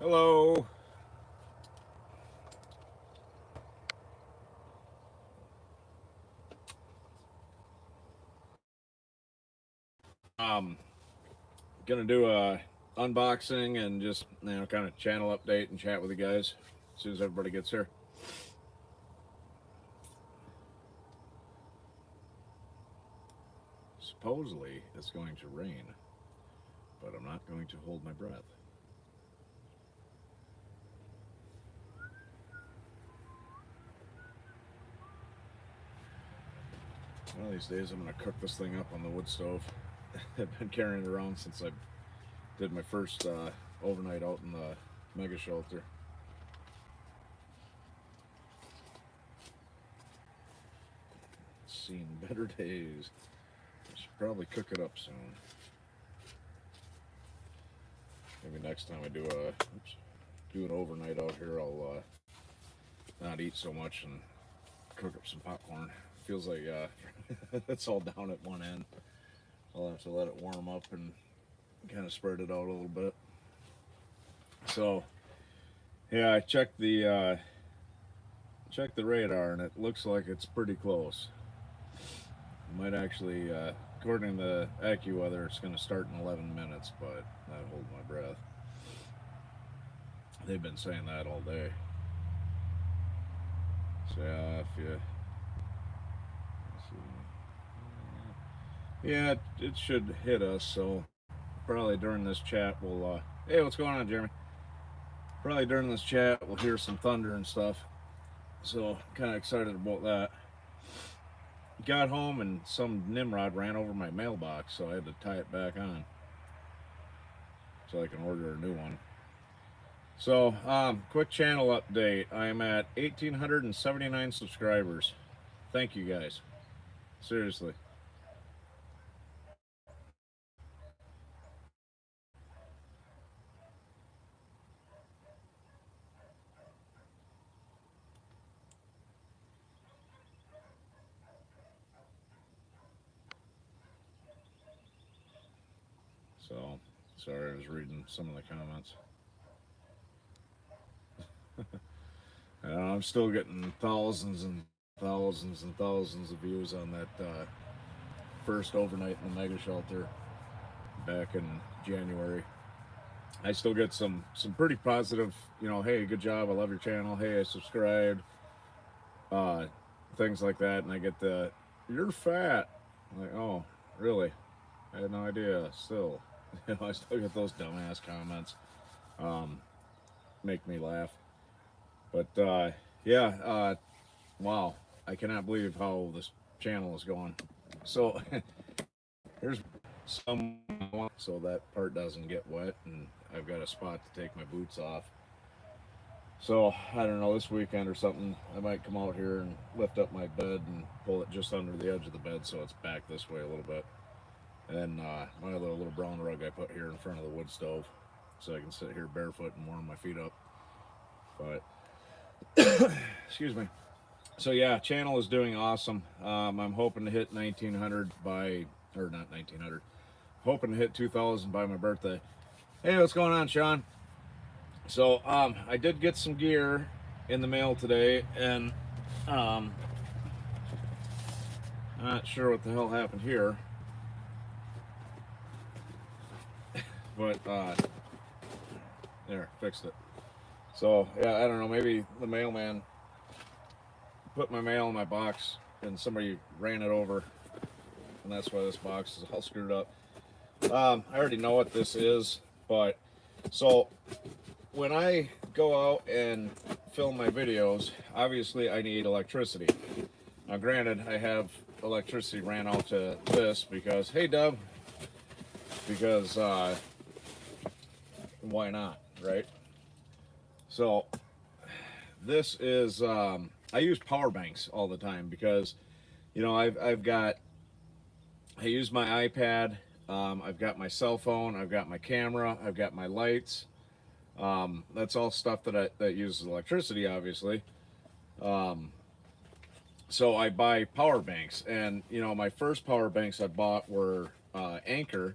Hello. Um, gonna do a unboxing and just kind of channel update and chat with you guys as soon as everybody gets here. Supposedly it's going to rain, but I'm not going to hold my breath. One of these days I'm gonna cook this thing up on the wood stove. I've been carrying it around since I did my first overnight out in the mega shelter. Seen better days. I should probably cook it up soon. Maybe next time I do an overnight out here, I'll not eat so much and cook up some popcorn. Feels like it's all down at one end. I'll have to let it warm up and kind of spread it out a little bit. So, yeah, I checked the radar and it looks like it's pretty close. Might actually, according to AccuWeather, it's going to start in 11 minutes, but I hold my breath. They've been saying that all day. So if you yeah, it should hit us. So probably during this chat we'll hey, what's going on, Jeremy? Probably during this chat we'll hear some thunder and stuff. So kind of excited about that. Got home and some Nimrod ran over my mailbox, so I had to tie it back on so I can order a new one. So, quick channel update. I am at 1,879 subscribers. Thank you guys. Seriously. So, sorry, I was reading some of the comments. I'm still getting thousands and thousands and thousands of views on that first overnight in the mega shelter back in January. I still get some pretty positive, hey, good job, I love your channel, hey, I subscribed, uh, things like that, and I get the, you're fat. I'm like, oh, really? I had no idea. Still, I still get those dumbass comments. Make me laugh. But yeah, wow, I cannot believe how this channel is going. So here's some, so that part doesn't get wet, and I've got a spot to take my boots off. So I don't know, this weekend or something, I might come out here and lift up my bed and pull it just under the edge of the bed so it's back this way a little bit. And my other little brown rug I put here in front of the wood stove so I can sit here barefoot and warm my feet up. But excuse me. So yeah, channel is doing awesome. I'm hoping to hit 1900 by, or not 1900, hoping to hit 2000 by my birthday. Hey, what's going on, Sean? So I did get some gear in the mail today, and not sure what the hell happened here, but there, fixed it. So yeah, I don't know, maybe the mailman put my mail in my box and somebody ran it over, and that's why this box is all screwed up. I already know what this is, but so when I go out and film my videos, obviously I need electricity. Now granted, I have electricity ran out to this because, hey Dub, because why not, right? So this is I use power banks all the time because I've got, I use my iPad, I've got my cell phone, I've got my camera, I've got my lights. That's all stuff that uses electricity, obviously. So I buy power banks, and my first power banks I bought were Anker,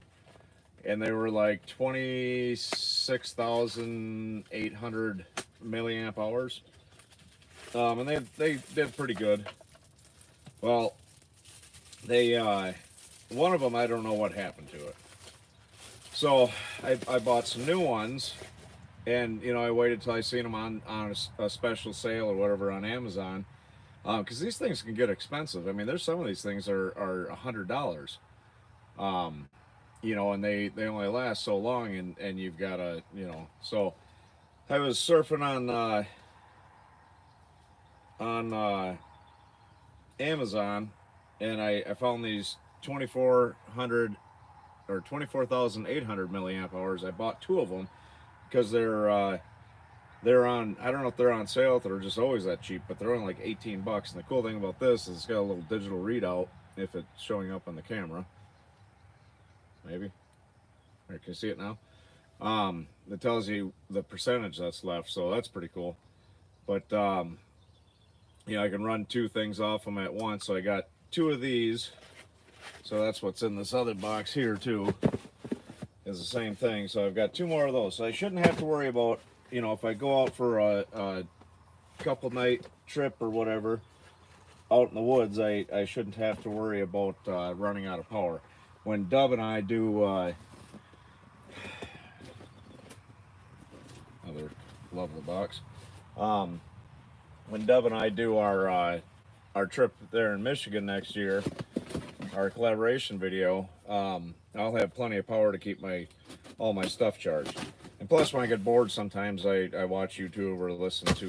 and they were like 26,800 milliamp hours. And they did pretty good. Well, they one of them, I don't know what happened to it. So I bought some new ones, and you know, I waited till I seen them on a special sale or whatever on Amazon, because these things can get expensive. I mean, there's some of these things are $100, you know, and they only last so long, and you've got to, you know. So I was surfing on Amazon, and I found these 2,400 or 24,800 milliamp hours. I bought two of them because they're on, I don't know if they're on sale, if they're just always that cheap, but they're only like 18 bucks. And the cool thing about this is it's got a little digital readout if it's showing up on the camera. Maybe. Or can you see it now? It tells you the percentage that's left, so that's pretty cool. But you know, I can run two things off them at once. So I got two of these. So that's what's in this other box here too. Is the same thing. So I've got two more of those. So I shouldn't have to worry about, you know, if I go out for a couple night trip or whatever out in the woods, I shouldn't have to worry about running out of power. When Dub and I do another lovely box. When Dub and I do our trip there in Michigan next year, our collaboration video, I'll have plenty of power to keep all my stuff charged. And plus, when I get bored, sometimes I watch YouTube or listen to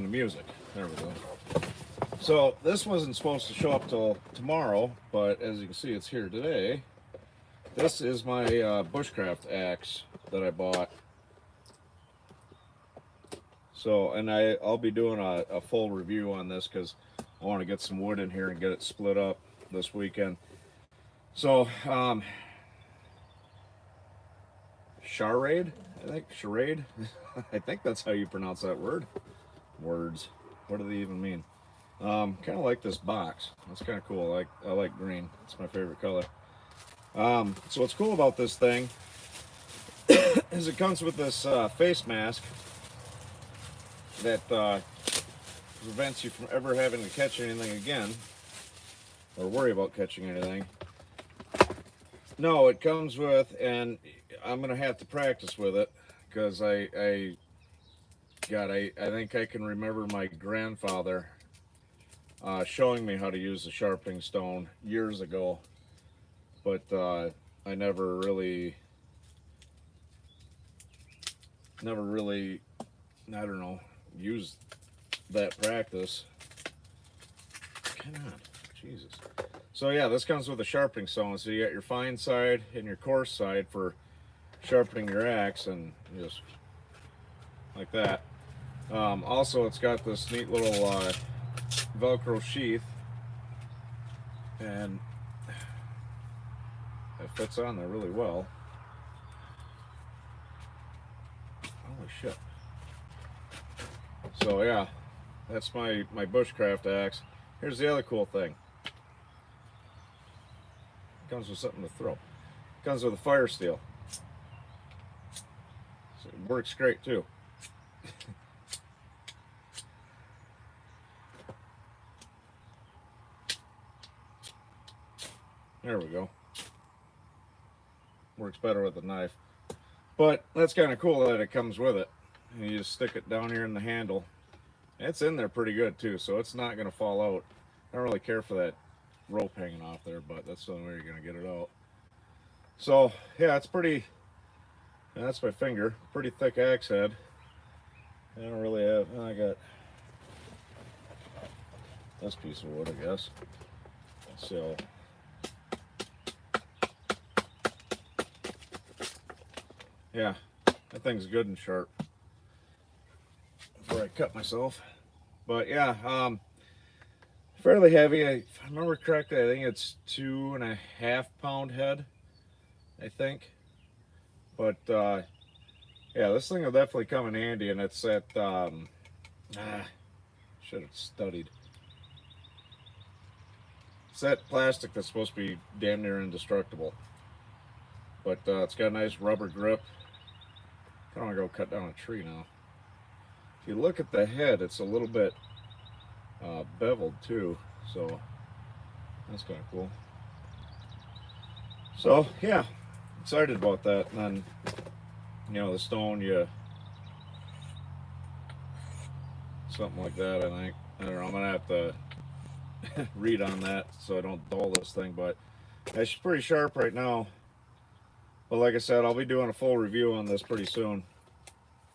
music. There we go. So this wasn't supposed to show up till tomorrow, but as you can see, it's here today. This is my bushcraft axe that I bought. So, and I'll be doing a full review on this because I want to get some wood in here and get it split up this weekend. So, Charade, I think, Charade, I think that's how you pronounce that word. Words, what do they even mean? Kind of like this box. That's kind of cool. I like green. It's my favorite color. So what's cool about this thing is it comes with this face mask that prevents you from ever having to catch anything again or worry about catching anything. No, it comes with, and I'm gonna have to practice with it because I think I can remember my grandfather showing me how to use the sharpening stone years ago, but I never really, I don't know, used that practice. Come on, Jesus. So yeah, this comes with a sharpening stone. So you got your fine side and your coarse side for sharpening your axe, and just like that. Also, it's got this neat little Velcro sheath, and it fits on there really well. Holy shit. So yeah, that's my bushcraft axe. Here's the other cool thing. It comes with something to throw. It comes with a fire steel. So it works great too. There we go. Works better with a knife. But that's kind of cool that it comes with it. And you just stick it down here in the handle. It's in there pretty good too, so it's not going to fall out. I don't really care for that rope hanging off there, but that's the only way you're going to get it out. So yeah, it's pretty, that's my finger, pretty thick axe head. I don't really have, I got this piece of wood, I guess. So yeah, that thing's good and sharp before I cut myself. But yeah, fairly heavy. If I remember correctly, I think it's 2.5 pound head, I think. But yeah, this thing will definitely come in handy, and it's at should have studied. It's that plastic that's supposed to be damn near indestructible. But it's got a nice rubber grip. I want to go cut down a tree now. If you look at the head, it's a little bit beveled too, so that's kind of cool. So yeah, excited about that. And then, you know, the stone, something like that. I think, I don't know. I'm gonna have to read on that so I don't dull this thing, but it's pretty sharp right now. But like I said, I'll be doing a full review on this pretty soon.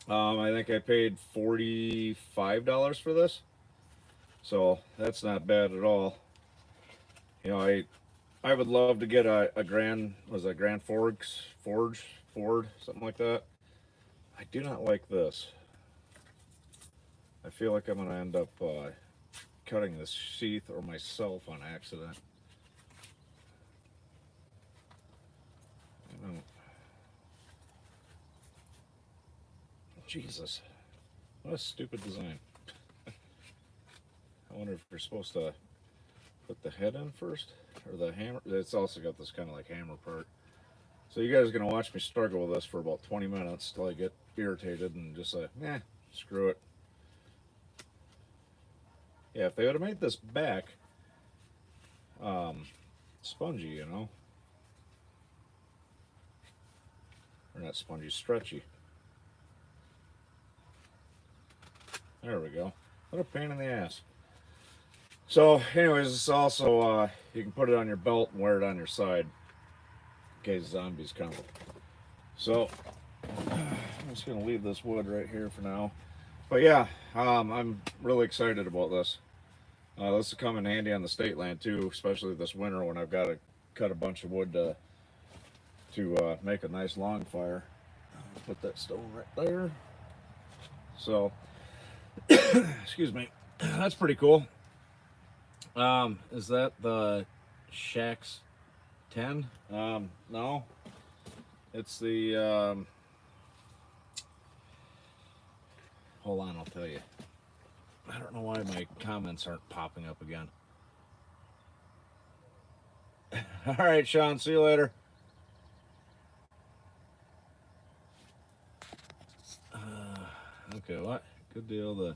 I think I paid $45 for this, so that's not bad at all. You know, I would love to get a Grand Forks Ford, something like that. I do not like this. I feel like I'm gonna end up cutting this sheath or myself on accident. I don't. Jesus, what a stupid design. I wonder if you're supposed to put the head in first, or the hammer. It's also got this kind of like hammer part. So you guys are gonna watch me struggle with this for about 20 minutes till I get irritated and just say, nah, screw it. Yeah, if they would have made this back spongy, you know, or not spongy, stretchy. There we go. What a pain in the ass. So anyways, it's also, you can put it on your belt and wear it on your side in case zombies come. So I'm just going to leave this wood right here for now. But yeah, I'm really excited about this. This will come in handy on the state land too, especially this winter when I've got to cut a bunch of wood to make a nice long fire. Put that stone right there. So, excuse me, that's pretty cool. Is that the Shax 10? No, it's the, hold on, I'll tell you. I don't know why my comments aren't popping up again. All right, Sean, see you later. Okay, what? Good deal.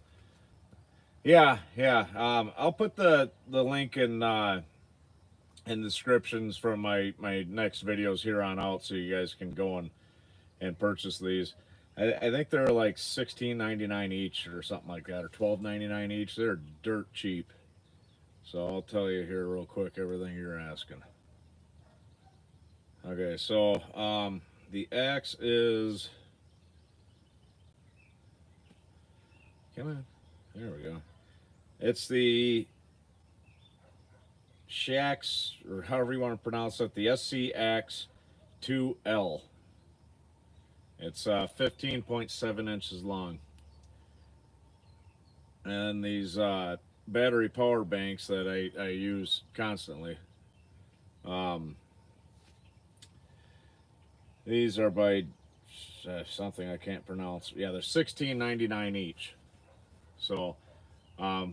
Yeah. I'll put the link in descriptions from my next videos here on out, so you guys can go and purchase these. I think they're like $16.99 each or something like that, or $12.99 each. They're dirt cheap. So I'll tell you here real quick everything you're asking. Okay, so the axe is, come on, there we go. It's the Shax, or however you want to pronounce it, the SC Axe 2L. It's 15.7 inches long. And these battery power banks that I use constantly. These are by something I can't pronounce. Yeah, they're $16.99 each. So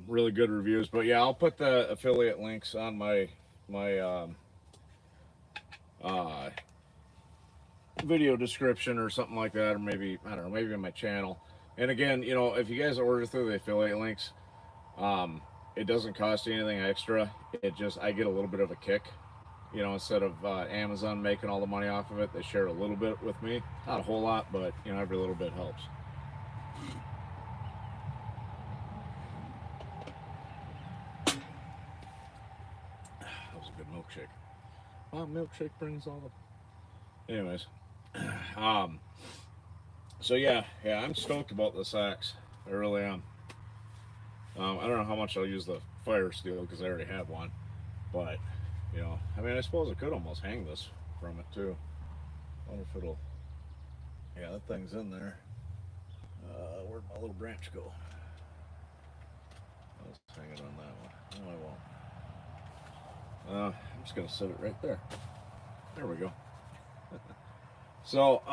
really good reviews. But yeah, I'll put the affiliate links on my video description or something like that, or maybe, I don't know, maybe in my channel. And again, you know, if you guys order through the affiliate links, it doesn't cost you anything extra. It just, I get a little bit of a kick, you know, instead of Amazon making all the money off of it. They share a little bit with me, not a whole lot, but you know, every little bit helps. That was a good milkshake. Well, milkshake brings all the, anyways. So yeah, I'm stoked about this axe. I really am. I don't know how much I'll use the fire steel because I already have one, but you know, I mean, I suppose I could almost hang this from it too. I wonder if it'll, yeah, that thing's in there. Where'd my little branch go? Let's hang it on that one. No, I won't. I'm just gonna set it right there. There we go. So,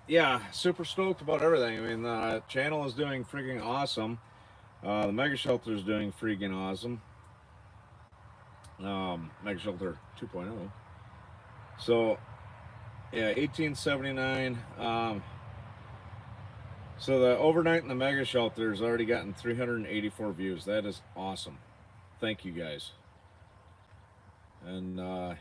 yeah, super stoked about everything. I mean, the channel is doing freaking awesome. The Mega Shelter is doing freaking awesome. Mega Shelter 2.0. So yeah, 1879. So the overnight in the Mega Shelter has already gotten 384 views. That is awesome. Thank you guys. And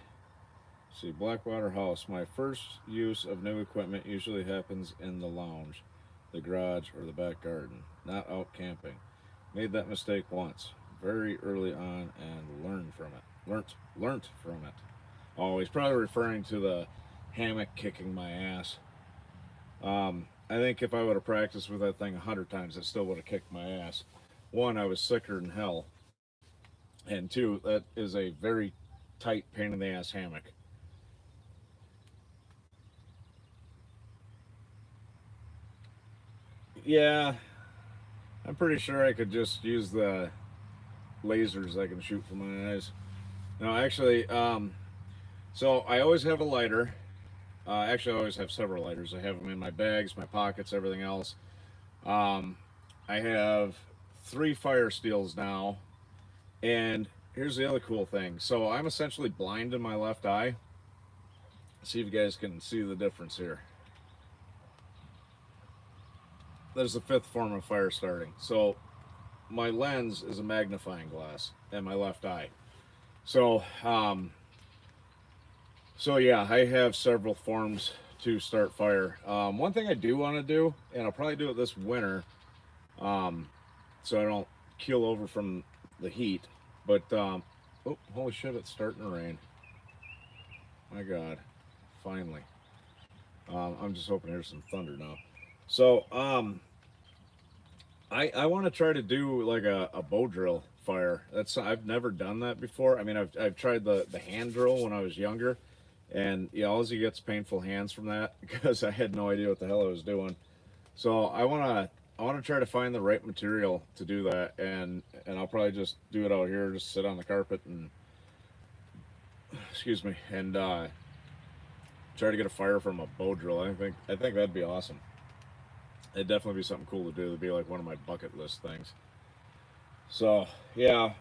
see, Blackwater House. My first use of new equipment usually happens in the lounge, the garage, or the back garden, not out camping. Made that mistake once, very early on, and learned from it. Learnt from it. Oh, he's probably referring to the hammock kicking my ass. I think if I would have practiced with that thing 100 times, it still would have kicked my ass. One, I was sicker than hell, and two, that is a very tight, pain in the ass hammock. Yeah, I'm pretty sure I could just use the lasers I can shoot from my eyes. No, actually, so I always have a lighter. Actually, I always have several lighters. I have them in my bags, my pockets, everything else. Um, I have three fire steels now, and here's the other cool thing. So I'm essentially blind in my left eye. See if you guys can see the difference here. There's the fifth form of fire starting. So my lens is a magnifying glass in my left eye. So so yeah, I have several forms to start fire. One thing I do want to do, and I'll probably do it this winter, um, so I don't keel over from the heat. But oh, holy shit! It's starting to rain. My God, finally. I'm just hoping there's some thunder now. So I want to try to do like a bow drill fire. That's I've never done that before. I mean, I've tried the hand drill when I was younger, and yeah, all he gets painful hands from that because I had no idea what the hell I was doing. So I want to try to find the right material to do that, and I'll probably just do it out here, just sit on the carpet and excuse me, and try to get a fire from a bow drill. I think that'd be awesome. It'd definitely be something cool to do. It'd be like one of my bucket list things. So yeah,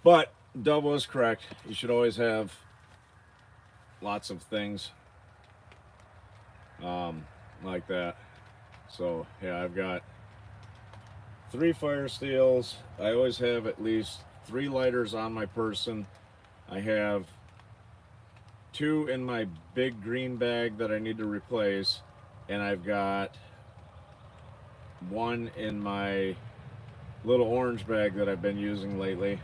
but Dub was correct. You should always have lots of things like that. So yeah, I've got three fire steels. I always have at least three lighters on my person. I have two in my big green bag that I need to replace, and I've got one in my little orange bag that I've been using lately.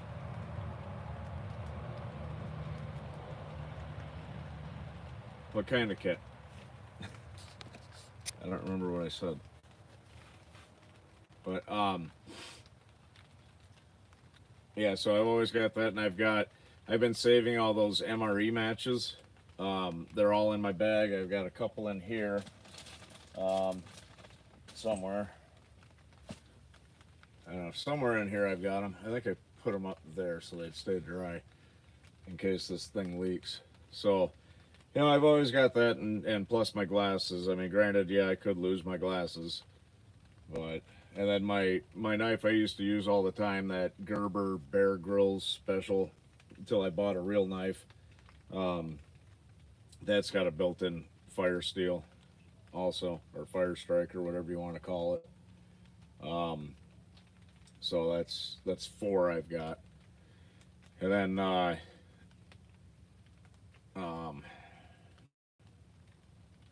What kind of kit? I don't remember what I said. But yeah, so I've always got that, and I've been saving all those MRE matches. They're all in my bag. I've got a couple in here um, somewhere. I don't know, somewhere in here I've got them. I think I put them up there so they'd stay dry in case this thing leaks. So, I've always got that, and plus my glasses. I mean, granted, yeah, I could lose my glasses, but and then my knife I used to use all the time, that Gerber Bear Grylls special, until I bought a real knife. Um, that's got a built-in fire steel, also, or fire strike, or whatever you want to call it. Um, so that's four I've got, and then um,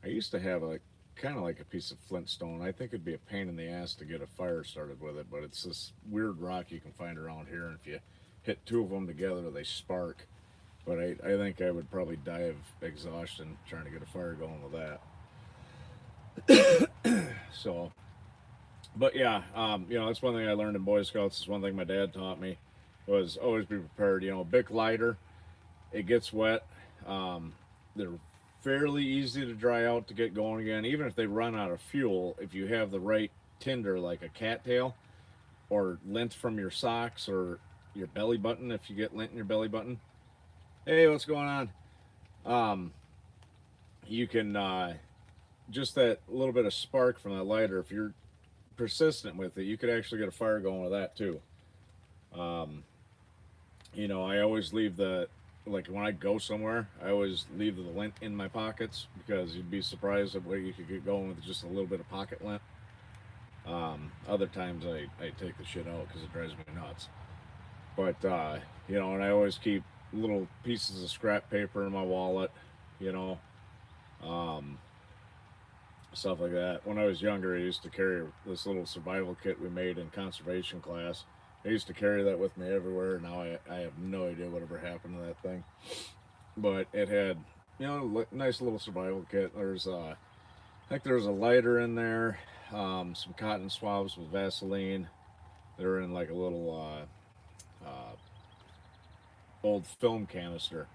I used to have a kind of like a piece of flintstone. I think it'd be a pain in the ass to get a fire started with it, but it's this weird rock you can find around here, and if you hit two of them together, they spark. But I think I would probably die of exhaustion trying to get a fire going with that. So, but yeah, that's one thing I learned in Boy Scouts. It's one thing my dad taught me was always be prepared. A Bic lighter, it gets wet. They're fairly easy to dry out to get going again. Even if they run out of fuel, if you have the right tinder, like a cattail or lint from your socks or your belly button, if you get lint in your belly button. Hey, what's going on? Um, you can just that little bit of spark from that lighter. If you're persistent with it, you could actually get a fire going with that too. Um, You know, I always leave the, like when I go somewhere, I always leave the lint in my pockets because you'd be surprised at where you could get going with just a little bit of pocket lint. Other times I take the shit out because it drives me nuts. But, you know, and I always keep little pieces of scrap paper in my wallet, you know, um, stuff like that. When I was younger, I used to carry this little survival kit we made in conservation class. I used to carry that with me everywhere. Now I have no idea whatever happened to that thing. But it had, you know, nice little survival kit. I think there's a lighter in there, some cotton swabs with Vaseline. They're in like a little old film canister.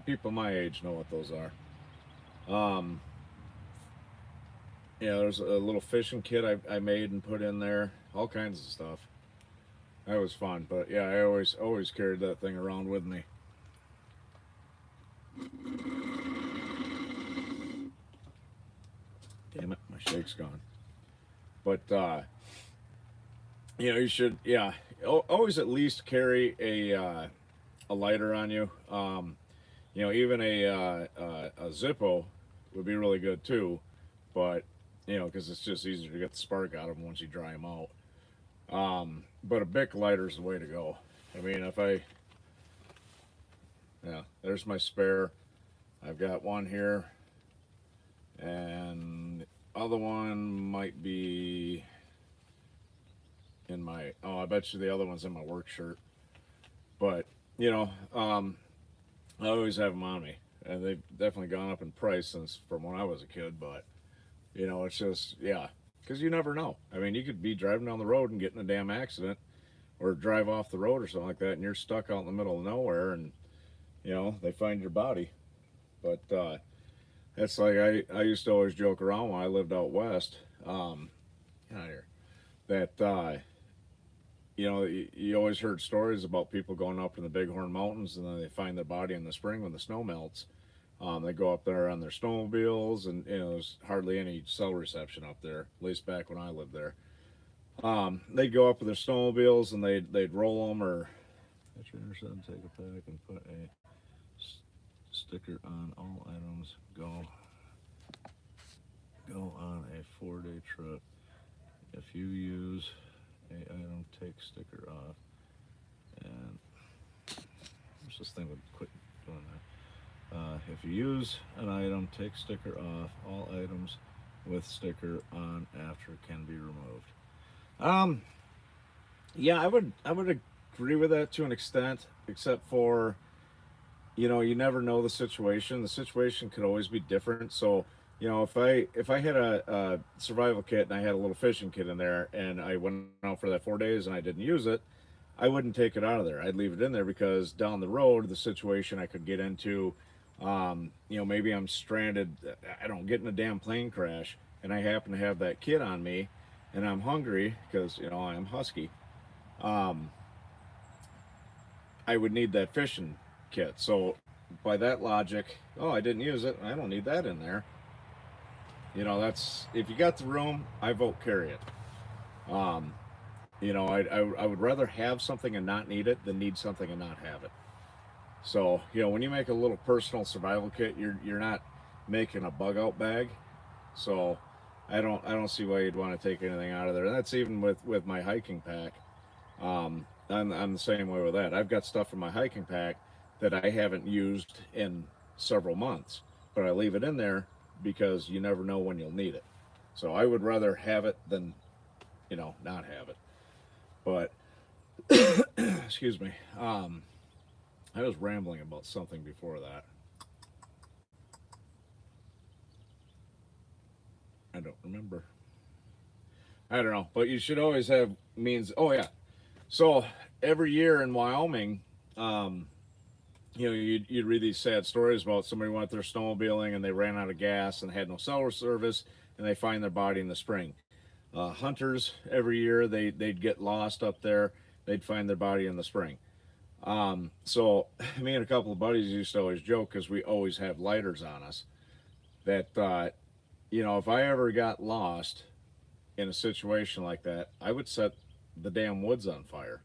People my age know what those are. Um, yeah, there's a little fishing kit I made and put in there. All kinds of stuff. That was fun. But yeah, I always carried that thing around with me. Damn it, my shake's gone. But you know, you should, yeah, always at least carry a lighter on you. You know, even a Zippo would be really good too, but you know, because it's just easier to get the spark out of them once you dry them out. But a Bic lighter is the way to go. I mean, yeah, there's my spare. I've got one here, and the other one might be in my. Oh, I bet you the other one's in my work shirt. But you know, I always have them on me, and they've definitely gone up in price since from when I was a kid. But you know, it's just yeah, because you never know. I mean, you could be driving down the road and get in a damn accident, or drive off the road or something like that, and you're stuck out in the middle of nowhere, and you know they find your body. But it's like I used to always joke around when I lived out west. Get out of here. That you know you always heard stories about people going up in the Bighorn Mountains and then they find their body in the spring when the snow melts. They go up there on their snowmobiles, and you know there's hardly any cell reception up there. At least back when I lived there, they'd go up with their snowmobiles and they'd roll them or at your intersection, take a pack and put a sticker on all items. Go on a 4-day trip. If you use a item, take sticker off. And what's this thing would quit doing that? If you use an item, take sticker off. All items with sticker on after can be removed. Um, yeah, I would agree with that to an extent, except for you know you never know the situation. The situation could always be different. So you know if I had a survival kit and I had a little fishing kit in there and I went out for that 4 days and I didn't use it, I wouldn't take it out of there. I'd leave it in there because down the road the situation I could get into, you know, maybe I'm stranded. I don't get in a damn plane crash and I happen to have that kit on me and I'm hungry because you know I'm husky. um, I would need that fishing kit. So by that logic, oh, I didn't use it. I don't need that in there. You know, that's if you got the room, I vote carry it. Um, you know, I would rather have something and not need it than need something and not have it. So you know, when you make a little personal survival kit, you're not making a bug out bag. So I don't see why you'd want to take anything out of there. And that's even with my hiking pack. I'm the same way with that. I've got stuff in my hiking pack that I haven't used in several months, but I leave it in there because you never know when you'll need it. So I would rather have it than, you know, not have it. But excuse me. I was rambling about something before that. I don't remember. I don't know, but you should always have means. Oh yeah. So every year in Wyoming, um, you know, you'd read these sad stories about somebody went there snowmobiling and they ran out of gas and had no cell service and they find their body in the spring. Hunters every year they'd get lost up there. They'd find their body in the spring. So me and a couple of buddies used to always joke because we always have lighters on us that you know if I ever got lost in a situation like that, I would set the damn woods on fire.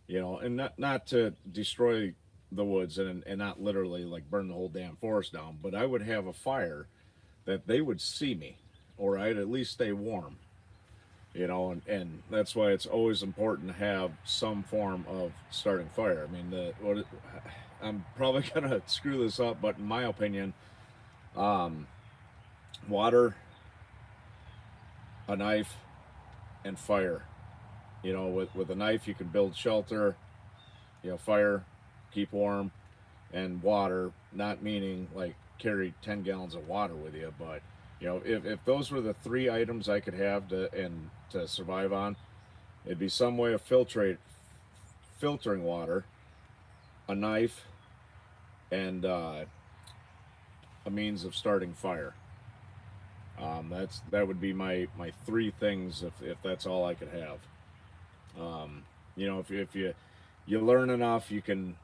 you know, and not to destroy the woods and not literally like burn the whole damn forest down, but I would have a fire that they would see me, or I'd at least stay warm, you know, and that's why it's always important to have some form of starting fire. I mean, I'm probably gonna screw this up, but in my opinion, um, water, a knife, and fire. You know, with a knife you can build shelter. You know, fire, keep warm, and water. Not meaning like carry 10 gallons of water with you, but you know, if those were the three items I could have to survive on, it'd be some way of filtering water, a knife, and a means of starting fire. That would be my three things if that's all I could have. You know, if you learn enough, you can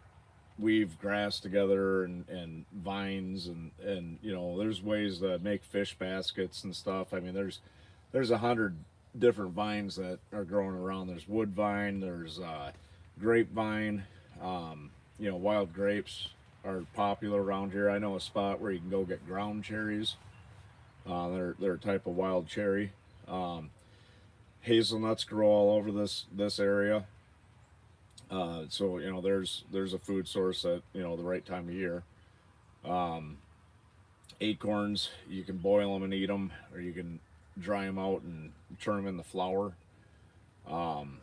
weave grass together and vines and you know, there's ways to make fish baskets and stuff. I mean, there's 100 different vines that are growing around. There's woodvine, there's grapevine. You know, wild grapes are popular around here. I know a spot where you can go get ground cherries. They're a type of wild cherry. Um, Hazelnuts grow all over this area. So you know, there's a food source at, you know, the right time of year. Um, Acorns, you can boil them and eat them, or you can dry them out and turn them into flour. Um,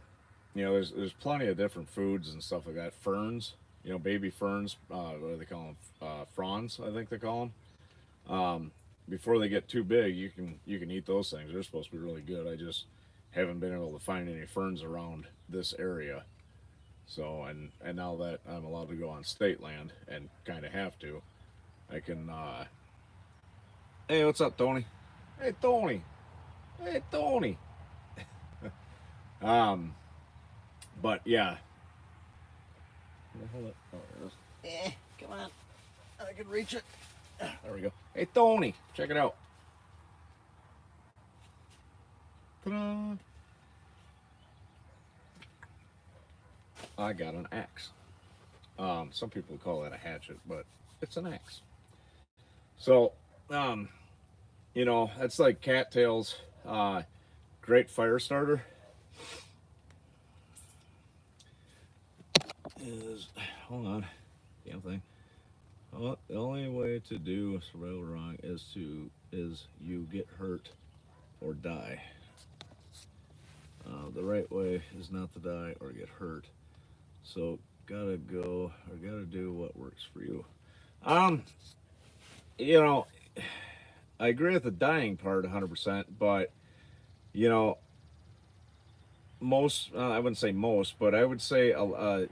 you know, there's plenty of different foods and stuff like that. Ferns, you know, baby ferns. What do they call them? Fronds, I think they call them. Before they get too big, you can eat those things. They're supposed to be really good. I just haven't been able to find any ferns around this area. So and now that I'm allowed to go on state land and kind of have to, I can. Hey, what's up, Tony? Hey, Tony. Hey, Tony. Um, but yeah. Hold it. Oh, there it is. Come on. I can reach it. There we go. Hey, Tony, check it out. Ta-da! I got an axe. Some people call that a hatchet, but it's an axe. So, um, you know, that's like cattails. Great fire starter is, hold on, damn thing. Well, the only way to do survival wrong is you get hurt or die. The right way is not to die or get hurt. So gotta go or gotta do what works for you. Um, you know, I agree with the dying part 100%, but you know, most I wouldn't say most, but I would say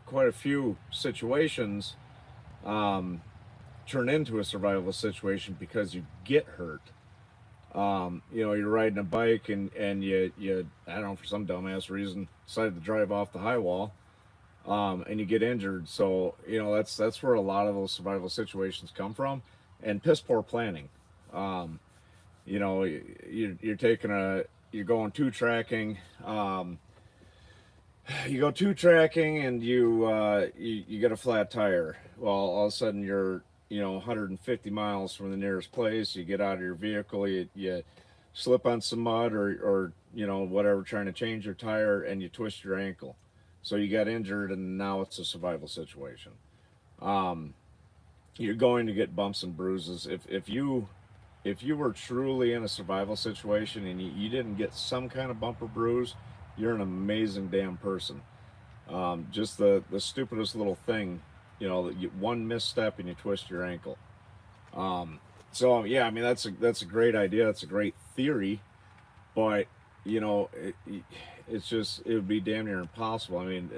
quite a few situations um, turn into a survival situation because you get hurt. You know, you're riding a bike and you I don't know, for some dumbass reason decided to drive off the high wall, and you get injured. So you know, that's where a lot of those survival situations come from, and piss poor planning. Um, you know, you're taking you're going two tracking. You go two tracking and you get a flat tire. Well, all of a sudden you're, you know, 150 miles from the nearest place. You get out of your vehicle, you slip on some mud or you know, whatever, trying to change your tire, and you twist your ankle. So you got injured, and now it's a survival situation. Um, you're going to get bumps and bruises if you were truly in a survival situation and you didn't get some kind of bump or bruise. You're an amazing damn person. Just the stupidest little thing, you know, one misstep and you twist your ankle. So yeah, I mean, that's a great idea. That's a great theory, but you know, it's just, it would be damn near impossible. I mean,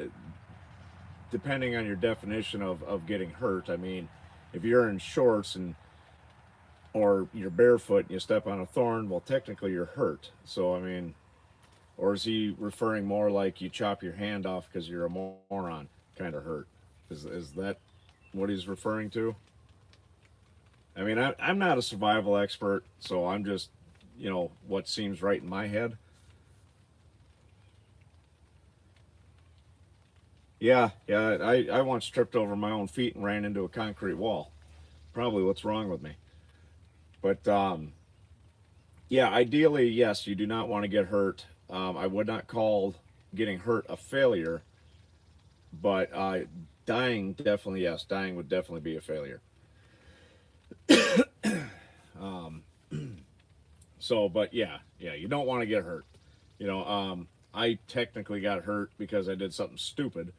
depending on your definition of getting hurt. I mean, if you're in shorts and or you're barefoot and you step on a thorn, well, technically you're hurt. So I mean, or is he referring more like you chop your hand off because you're a moron, kind of hurt? Is that what he's referring to? I mean, I'm not a survival expert, so I'm just, you know, what seems right in my head. Yeah, yeah. I once tripped over my own feet and ran into a concrete wall. Probably what's wrong with me. But yeah, ideally, yes, you do not want to get hurt. I would not call getting hurt a failure, but dying definitely, yes, dying would definitely be a failure. Um, so, but yeah, yeah, you don't want to get hurt. I technically got hurt because I did something stupid.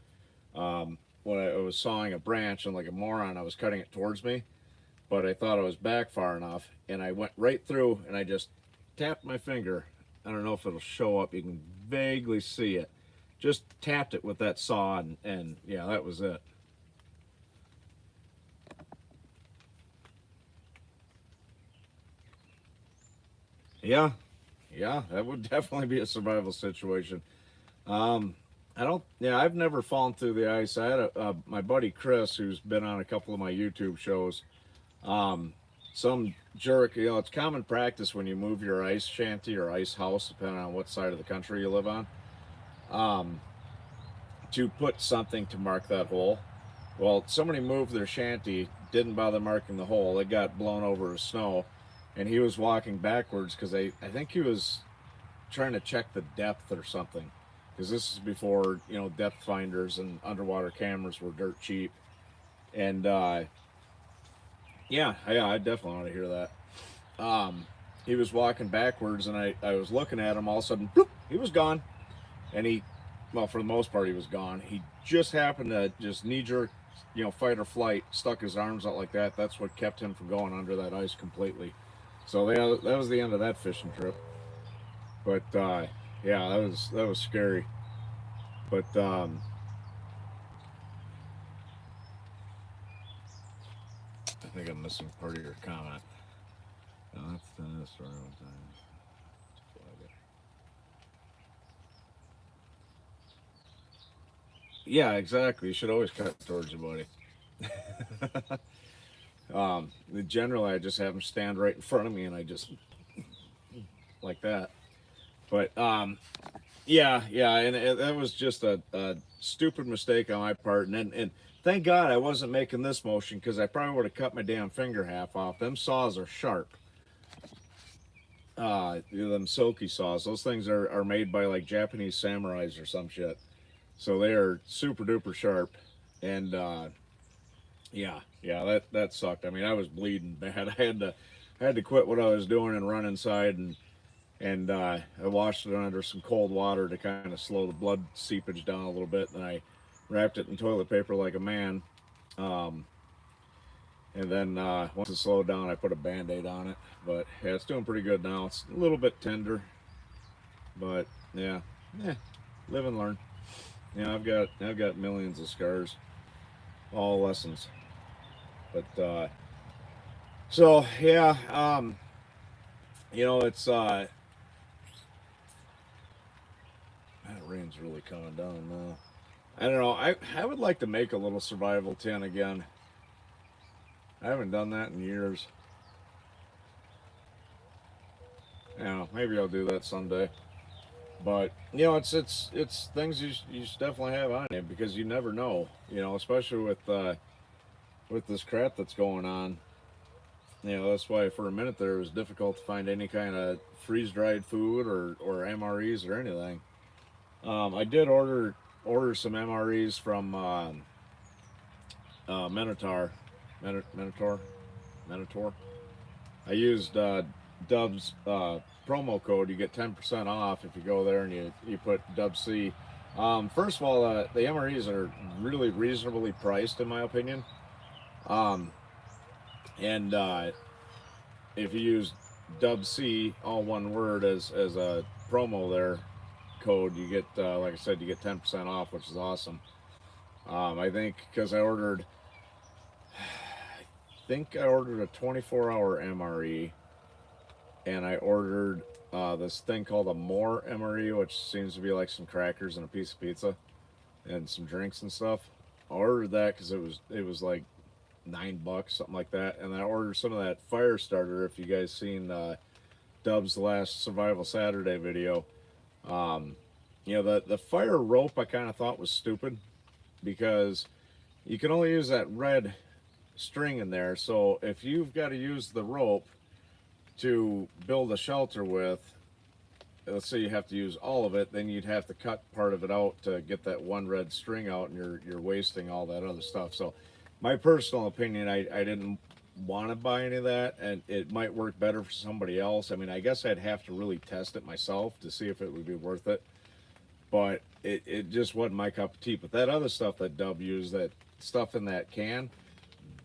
When I was sawing a branch and like a moron, I was cutting it towards me, but I thought I was back far enough, and I went right through, and I just tapped my finger. I don't know if it'll show up. You can vaguely see it. Just tapped it with that saw, and yeah, that was it. Yeah, yeah, that would definitely be a survival situation. Um, I don't. Yeah, I've never fallen through the ice. I had my buddy Chris, who's been on a couple of my YouTube shows. Um, some jerk. It's common practice when you move your ice shanty or ice house, depending on what side of the country you live on, um, to put something to mark that hole. Well, somebody moved their shanty, didn't bother marking the hole. It got blown over with snow, and he was walking backwards because I think he was trying to check the depth or something, because this is before depth finders and underwater cameras were dirt cheap. And yeah, yeah, I definitely want to hear that. He was walking backwards, and I was looking at him. All of a sudden, bloop, he was gone, and well, for the most part, he was gone. He just happened to just knee jerk, fight or flight, stuck his arms out like that. That's what kept him from going under that ice completely. So yeah, that was the end of that fishing trip. But yeah, that was scary. But I think I'm missing part of your comment. No, that's the right one. Yeah, exactly. You should always cut towards your buddy. um, Generally, I just have them stand right in front of me, and I just like that. But yeah, yeah, and that was just a stupid mistake on my part, and thank God I wasn't making this motion, because I probably would have cut my damn finger half off. Them saws are sharp. Them silky saws. Those things are made by like Japanese samurais or some shit. So they are super duper sharp, and yeah, yeah, that sucked. I mean, I was bleeding bad. I had to quit what I was doing and run inside, and I washed it under some cold water to kind of slow the blood seepage down a little bit. And I wrapped it in toilet paper like a man. Um, and then once it slowed down, I put a band-aid on it. But yeah, it's doing pretty good now. It's a little bit tender, but yeah, yeah, live and learn. Yeah, I've got millions of scars, all lessons. But so yeah, it's that rain's really coming down now. I don't know. I would like to make a little survival tin again. I haven't done that in years. Maybe I'll do that someday. But it's things you should definitely have on you, because you never know. Especially with this crap that's going on. That's why for a minute there it was difficult to find any kind of freeze dried food or MREs or anything. I did order some MREs from Minotaur, Minotaur, Minotaur. I used Dub's promo code. You get 10% off if you go there and you put Dub C. First of all, the MREs are really reasonably priced in my opinion. Um, and if you use Dub C, all one word, as a promo there code, you get like I said, you get 10% off, which is awesome. I think because I ordered a 24-hour MRE, and I ordered this thing called a more MRE, which seems to be like some crackers and a piece of pizza and some drinks and stuff. I ordered that because it was like $9, something like that, and I ordered some of that fire starter. If you guys seen Dub's last Survival Saturday video, the fire rope I kind of thought was stupid. because you can only use that red string in there. So if you've got to use the rope to build a shelter with, let's say you have to use all of it, then you'd have to cut part of it out to get that one red string out, and you're wasting all that other stuff. So my personal opinion, I didn't want to buy any of that, and it might work better for somebody else. I mean, I guess I'd have to really test it myself to see if it would be worth it, but it just wasn't my cup of tea. But that other stuff that Dub used, that stuff in that can,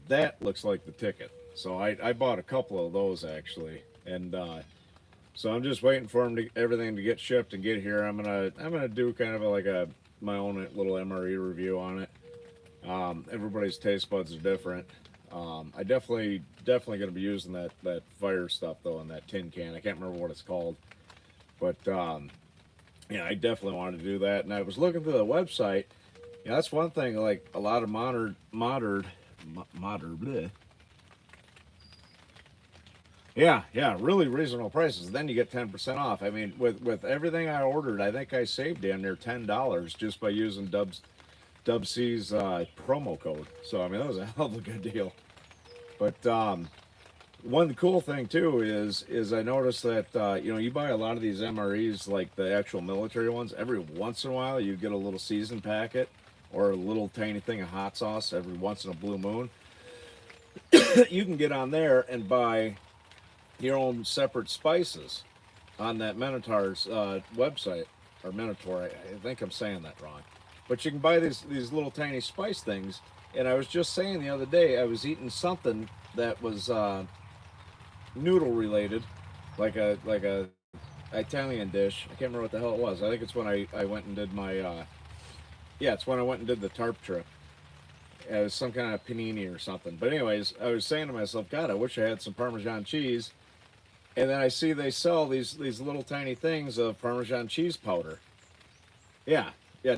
that looks like the ticket. So I bought a couple of those actually, and so I'm just waiting for everything to get shipped and get here. I'm gonna do kind of my own little MRE review on it. Everybody's taste buds are different. I definitely gonna be using that fire stuff though in that tin can. I can't remember what it's called, but yeah, I definitely wanted to do that. And I was looking through the website. Yeah, that's one thing. Like a lot of modern, bleh. Yeah, really reasonable prices. Then you get 10% off. I mean, with everything I ordered, I think I saved damn near $10 just by using Dub C's promo code. So I mean, that was a hell of a good deal. But one cool thing too is I noticed that you buy a lot of these MREs, like the actual military ones. Every once in a while, you get a little season packet or a little tiny thing of hot sauce every once in a blue moon. You can get on there and buy your own separate spices on that Minotaur's website, or Minotaur. I think I'm saying that wrong, but you can buy these little tiny spice things. And I was just saying the other day, I was eating something that was noodle related, like a Italian dish. I can't remember what the hell it was. I think it's when I went and did my yeah, it's when I went and did the tarp trip. It was some kind of panini or something. But anyways, I was saying to myself, God, I wish I had some Parmesan cheese. And then I see they sell these little tiny things of Parmesan cheese powder. Yeah,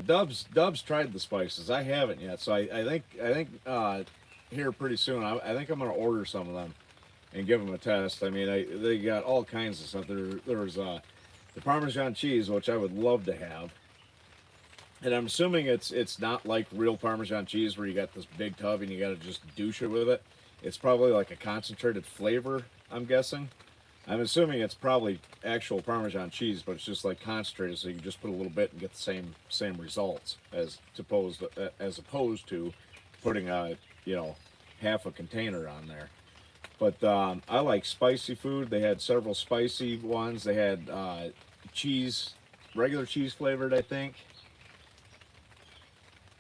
Dub's tried the spices. I haven't yet, so I think here pretty soon. I think I'm gonna order some of them and give them a test. I mean, they got all kinds of stuff. There was the Parmesan cheese, which I would love to have. And I'm assuming it's not like real Parmesan cheese where you got this big tub and you got to just douche it with it. It's probably like a concentrated flavor, I'm guessing. I'm assuming it's probably actual Parmesan cheese, but it's just like concentrated, so you can just put a little bit and get the same results as opposed to putting half a container on there. But I like spicy food. They had several spicy ones. They had cheese, regular cheese flavored, I think.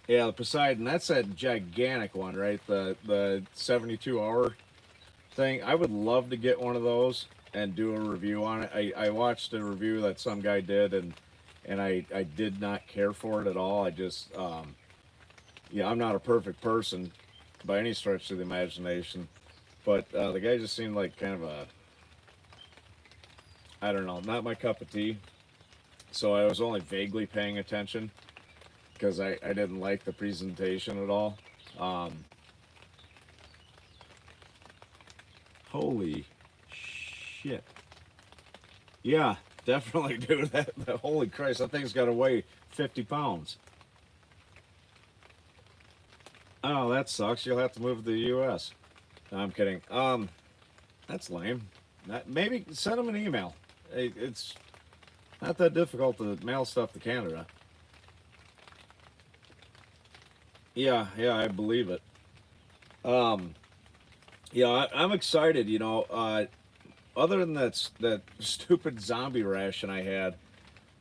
Yeah, the Poseidon, that's that gigantic one, right? The 72-hour thing. I would love to get one of those and do a review on it. I watched a review that some guy did, and I did not care for it at all. I just, I'm not a perfect person by any stretch of the imagination. But the guy just seemed like kind of I don't know, not my cup of tea. So I was only vaguely paying attention because I didn't like the presentation at all. Holy shit. Yeah, definitely, dude. Holy Christ, that thing's got to weigh 50 pounds. Oh, that sucks. You'll have to move to the U.S. No, I'm kidding. That's lame. Maybe send them an email. It's not that difficult to mail stuff to Canada. Yeah, I believe it. Yeah, I'm excited. Other than that stupid zombie ration I had,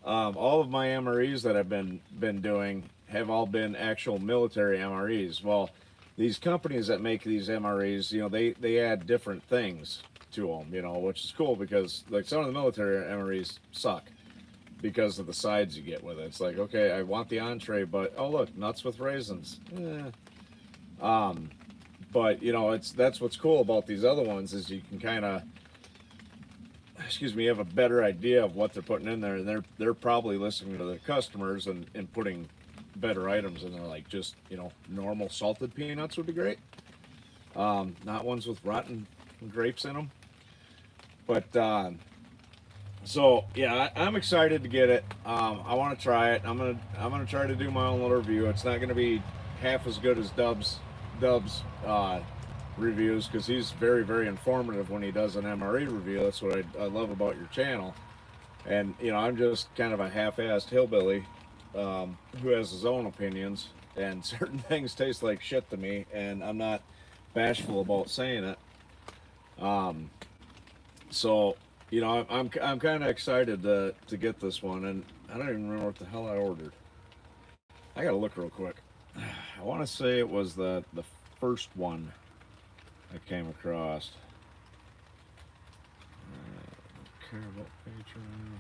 all of my MREs that I've been doing have all been actual military MREs. Well, these companies that make these MREs, they add different things to them, which is cool because like some of the military MREs suck because of the sides you get with it. It's like, okay, I want the entree, but oh look, nuts with raisins. But that's what's cool about these other ones is you can kind of, you have a better idea of what they're putting in there, and they're probably listening to their customers and putting better items in there, like just normal salted peanuts would be great, not ones with rotten grapes in them. But so yeah, I'm excited to get it. I want to try it. I'm gonna try to do my own little review. It's not gonna be half as good as Dub's reviews, because he's very, very informative when he does an MRE review. That's what I love about your channel. And you know, I'm just kind of a half-assed hillbilly who has his own opinions, and certain things taste like shit to me, and I'm not bashful about saying it. So you know, I'm kind of excited to get this one, and I don't even remember what the hell I ordered. I gotta look real quick. I want to say it was the first one I came across. Care about Patreon.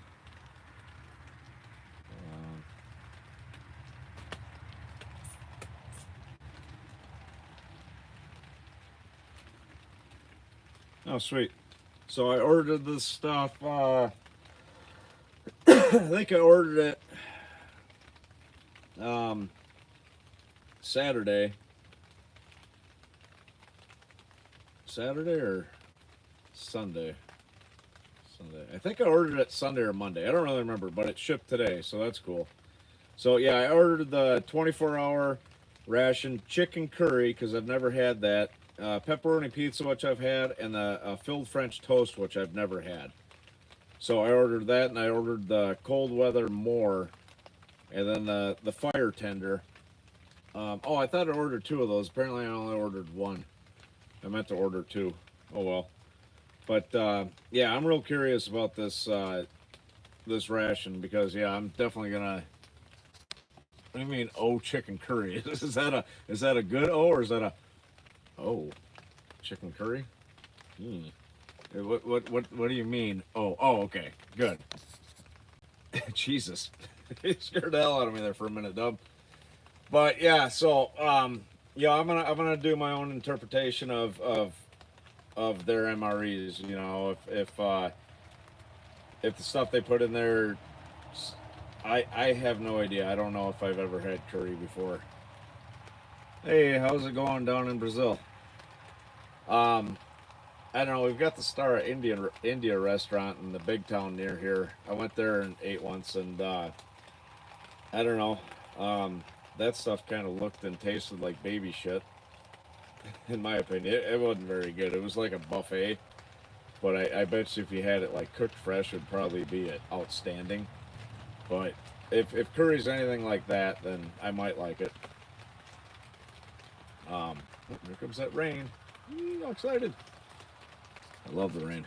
Oh, sweet. So I ordered this stuff. I think I ordered it Saturday. Saturday or Sunday? Sunday. I think I ordered it Sunday or Monday. I don't really remember, but it shipped today, so that's cool. So yeah, I ordered the 24-hour ration chicken curry, because I've never had that. Pepperoni pizza, which I've had, and the filled French toast, which I've never had. So I ordered that, and I ordered the cold weather more, and then the fire tender. Oh, I thought I ordered 2 of those. Apparently I only ordered 1. I meant to order 2. Oh well. But yeah, I'm real curious about this this ration, because yeah, I'm definitely gonna. What do you mean, oh, chicken curry? Is that a good O, or is that a chicken curry? What do you mean? Oh, okay, good. Jesus, you scared the hell out of me there for a minute, Dub. But yeah, so yeah, I'm gonna do my own interpretation of their MREs. You know, if the stuff they put in there, I have no idea. I don't know if I've ever had curry before. Hey, how's it going down in Brazil? I don't know. We've got the Star India restaurant in the big town near here. I went there and ate once, and I don't know. That stuff kind of looked and tasted like baby shit, in my opinion. It wasn't very good. It was like a buffet, but I bet you if you had it like cooked fresh, it'd probably be outstanding. But if curry's anything like that, then I might like it. Here comes that rain. I'm excited. I love the rain.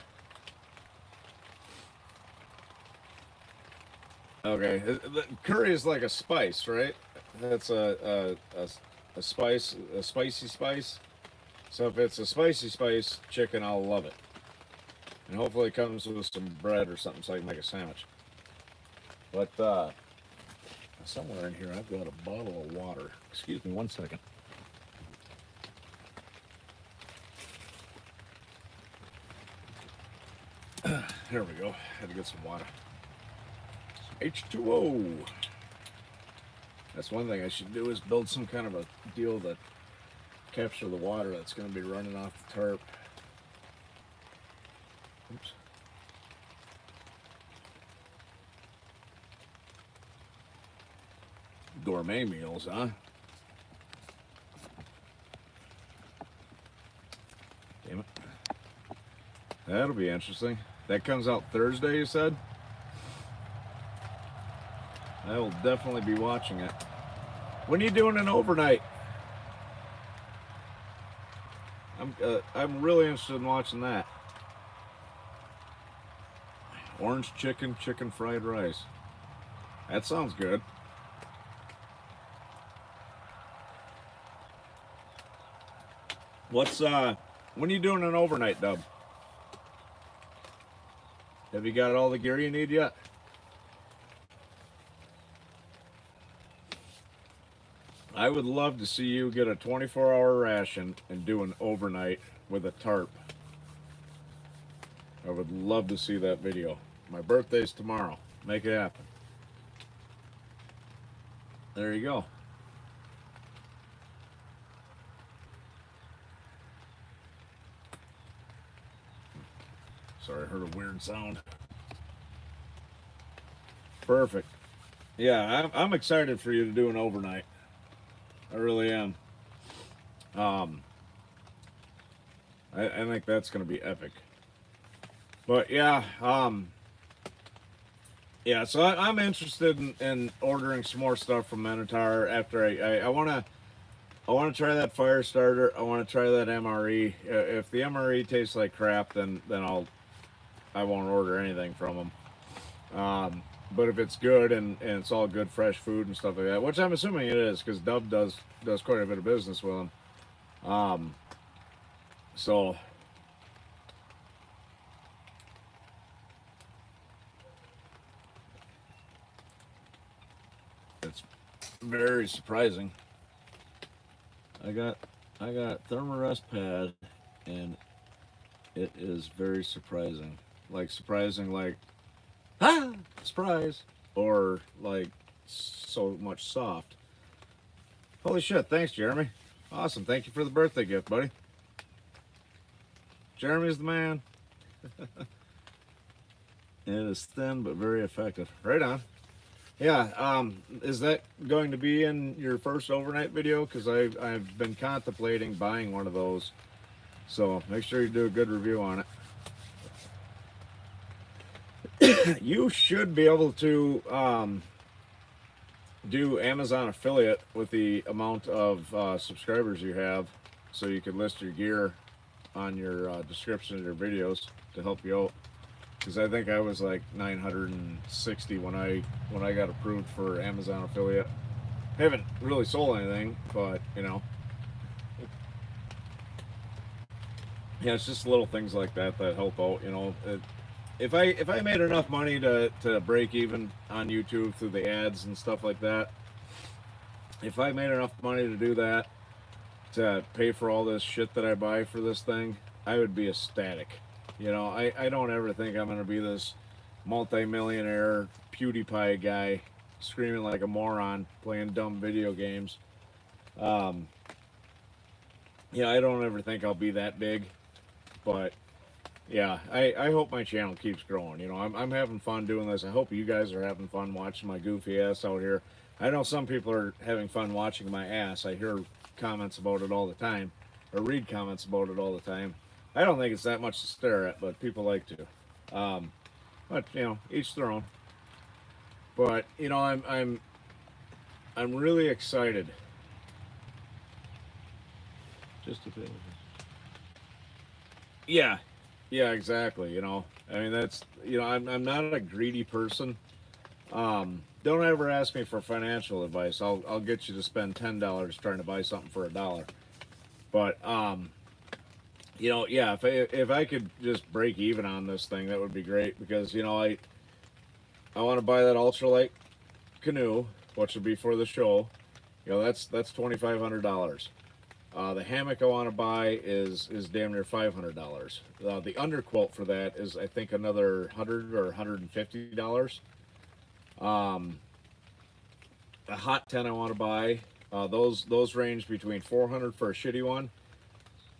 Okay, the curry is like a spice, right? That's a spice, a spicy spice. So if it's a spicy spice chicken, I'll love it. And hopefully it comes with some bread or something so I can make a sandwich. But somewhere in here I've got a bottle of water. Excuse me one second. There we go. Had to get some water. H2O. That's one thing I should do, is build some kind of a deal that capture the water that's going to be running off the tarp. Oops. Gourmet meals, huh? Damn it. That'll be interesting. That comes out Thursday, you said? I will definitely be watching it. When are you doing an overnight? I'm really interested in watching that. Orange chicken, chicken fried rice. That sounds good. When are you doing an overnight, Dub? Have you got all the gear you need yet? I would love to see you get a 24-hour ration and do an overnight with a tarp. I would love to see that video. My birthday's tomorrow. Make it happen. There you go. Sorry, I heard a weird sound. Perfect. Yeah, I'm excited for you to do an overnight. I really am. Um, I think that's going to be epic. But yeah, yeah. So I'm interested in ordering some more stuff from Minotaur after I want to try that fire starter. I want to try that MRE. If the MRE tastes like crap, then I won't order anything from them. But if it's good and it's all good fresh food and stuff like that, which I'm assuming it is, because Dub does quite a bit of business with them. Um, so it's very surprising. I got I got Thermarest pad, and it is very surprising. Like surprising, like ah, surprise, or like so much soft. Holy shit! Thanks, Jeremy. Awesome. Thank you for the birthday gift, buddy. Jeremy's the man. It is thin but very effective. Right on. Yeah. Is that going to be in your first overnight video? Because I've been contemplating buying one of those. So make sure you do a good review on it. You should be able to do Amazon affiliate with the amount of subscribers you have, so you can list your gear on your description of your videos to help you out. Because I think I was like 960 when I got approved for Amazon affiliate. I haven't really sold anything, but you know, yeah, it's just little things like that that help out. You know, if I made enough money to break even on YouTube through the ads and stuff like that, if I made enough money to do that, to pay for all this shit that I buy for this thing, I would be ecstatic. You know, I don't ever think I'm going to be this multi-millionaire PewDiePie guy screaming like a moron playing dumb video games. Um, yeah, I don't ever think I'll be that big, but yeah, I hope my channel keeps growing. You know, I'm having fun doing this. I hope you guys are having fun watching my goofy ass out here. I know some people are having fun watching my ass. I hear comments about it all the time, or read comments about it all the time. I don't think it's that much to stare at, but people like to. But you know, each their own. But you know, I'm really excited. Just a bit. Yeah, yeah, exactly. You know, I mean that's I'm not a greedy person. Don't ever ask me for financial advice. I'll get you to spend $10 trying to buy something for $1. But you know, yeah, if I could just break even on this thing, that would be great, because you know I want to buy that ultralight canoe, which will be for the show. You know, that's $2,500. The hammock I want to buy is damn near $500. The underquilt for that is, I think, another $100 or $150. Um, a hot tent I want to buy, those range between 400 for a shitty one,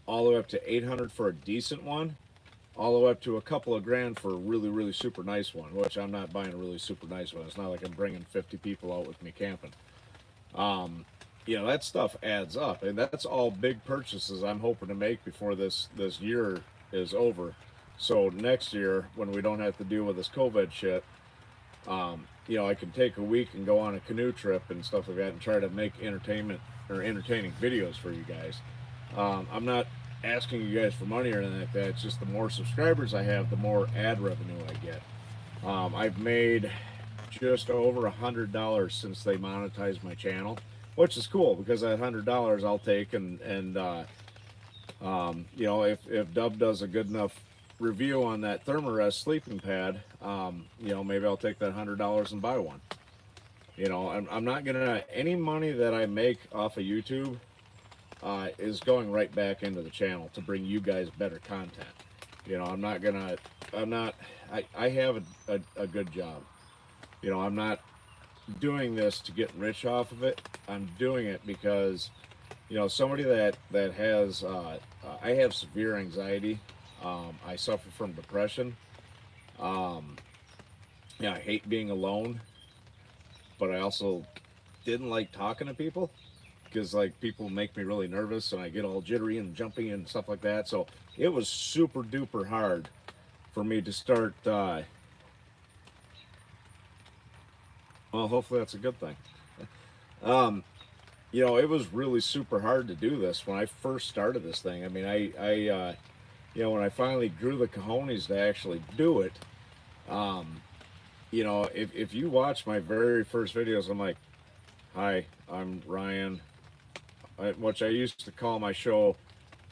all the way up to 800 for a decent one, all the way up to a couple of grand for a really super nice one. Which I'm not buying a really super nice one. It's not like I'm bringing 50 people out with me camping. You know, that stuff adds up, and that's all big purchases I'm hoping to make before this year is over. So next year, when we don't have to deal with this COVID shit, you know, I can take a week and go on a canoe trip and stuff like that, and try to make entertaining videos for you guys. I'm not asking you guys for money or anything like that. It's just the more subscribers I have, the more ad revenue I get. I've made just over $100 since they monetized my channel, which is cool, because that $100 I'll take and you know, if Dub does a good enough review on that Thermarest sleeping pad, you know, maybe I'll take that $100 and buy one. You know, I'm not gonna, any money that I make off of YouTube is going right back into the channel to bring you guys better content. You know, I have a good job. You know, I'm not doing this to get rich off of it. I'm doing it because, you know, somebody that has, I have severe anxiety. I suffer from depression. Yeah, I hate being alone, but I also didn't like talking to people. because like people make me really nervous and I get all jittery and jumpy and stuff like that. So it was super duper hard for me to start. Well, hopefully that's a good thing. Um, you know, it was really super hard to do this when I first started this thing. I mean, you know, when I finally grew the cojones to actually do it, you know, if you watch my very first videos, I'm like, hi, I'm Ryan, which I used to call my show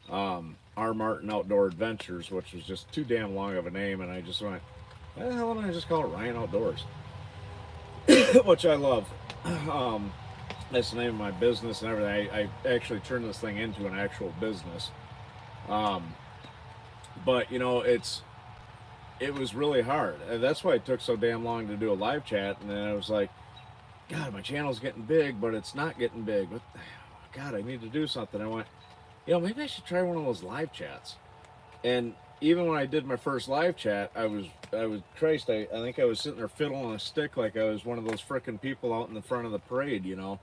R. Martin Outdoor Adventures, which was just too damn long of a name, and I just went, why the hell don't I just call it Ryan Outdoors? Which I love. That's the name of my business and everything. I actually turned this thing into an actual business. But you know, it was really hard. And that's why it took so damn long to do a live chat. And then I was like, God, my channel's getting big, but it's not getting big. But God, I need to do something. I went, you know, maybe I should try one of those live chats. And even when I did my first live chat, I was Christ, I think I was sitting there fiddling on a stick like I was one of those frickin' people out in the front of the parade, you know,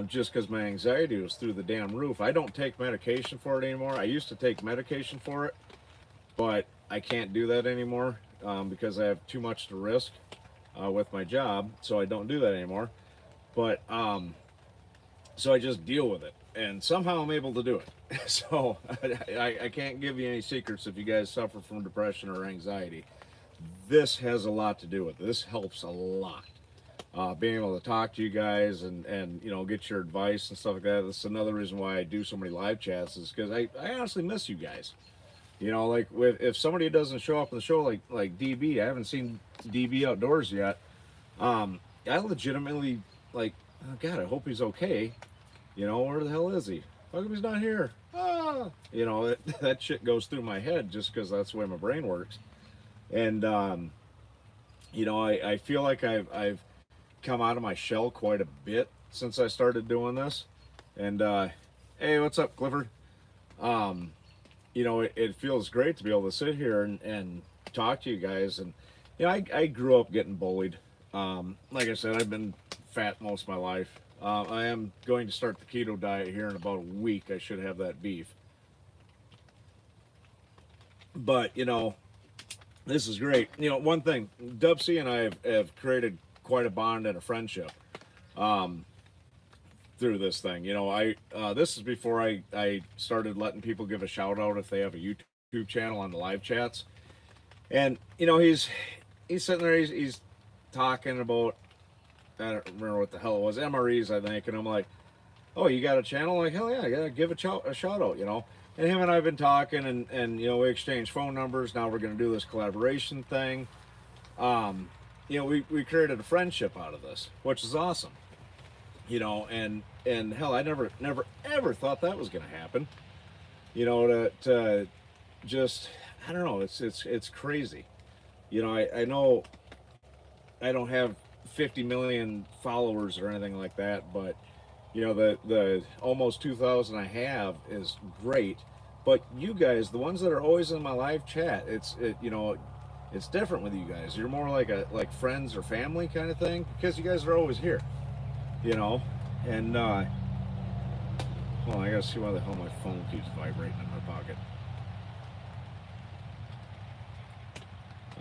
just because my anxiety was through the damn roof. I don't take medication for it anymore. I used to take medication for it, but I can't do that anymore because I have too much to risk with my job, so I don't do that anymore. But so I just deal with it, and somehow I'm able to do it. So I can't give you any secrets if you guys suffer from depression or anxiety. This has a lot to do with it. This helps a lot. Being able to talk to you guys and you know, get your advice and stuff like that. That's another reason why I do so many live chats, is because I honestly miss you guys. You know, like if somebody doesn't show up in the show, like DB, I haven't seen DB Outdoors yet. I legitimately like, oh God, I hope he's okay. You know, where the hell is he? How come he's not here? Ah, you know, that shit goes through my head just because that's the way my brain works. And you know, I feel like I've come out of my shell quite a bit since I started doing this. And hey, what's up, Clifford? You know, it feels great to be able to sit here and talk to you guys. And you know, I grew up getting bullied. Like I said, I've been fat most of my life. I am going to start the keto diet here in about a week. I should have that beef. But, you know, this is great. You know, one thing, Dubsy and I have created quite a bond and a friendship through this thing. You know, this is before I started letting people give a shout out if they have a YouTube channel on the live chats. And, you know, he's sitting there, he's talking about, I don't remember what the hell it was, MREs, I think, and I'm like, oh, you got a channel? Like, hell yeah, I gotta give a shout out, you know. And him and I have been talking, and you know, we exchanged phone numbers. Now we're gonna do this collaboration thing. You know, we created a friendship out of this, which is awesome. You know, and hell, I never ever thought that was gonna happen. You know, to just, I don't know, it's crazy. You know, I know I don't have 50 million followers or anything like that, but you know, the almost 2,000 I have is great. But you guys, the ones that are always in my live chat, you know, it's different with you guys. You're more like friends or family kind of thing, because you guys are always here, you know. And well, I gotta see why the hell my phone keeps vibrating in my pocket.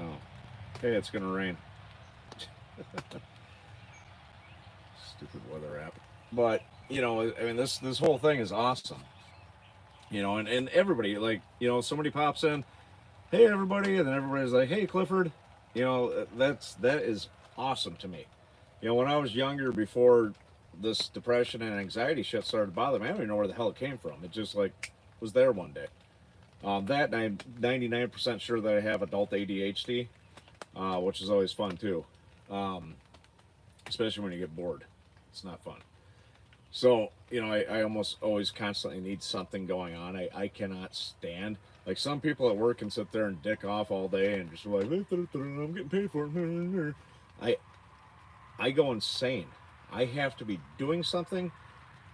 Oh, hey, it's gonna rain. Stupid weather app. But you know, I mean, this whole thing is awesome. You know, and everybody, like, you know, somebody pops in, hey everybody, and then everybody's like, hey Clifford. You know, that is awesome to me. You know, when I was younger, before this depression and anxiety shit started bothering me, I don't even know where the hell it came from. It just like was there one day. That, and I'm 99% sure that I have adult ADHD, which is always fun too. Especially when you get bored. It's not fun. So, you know, I almost always constantly need something going on. I cannot stand, like, some people at work can sit there and dick off all day and just like, I'm getting paid for it. I go insane. I have to be doing something,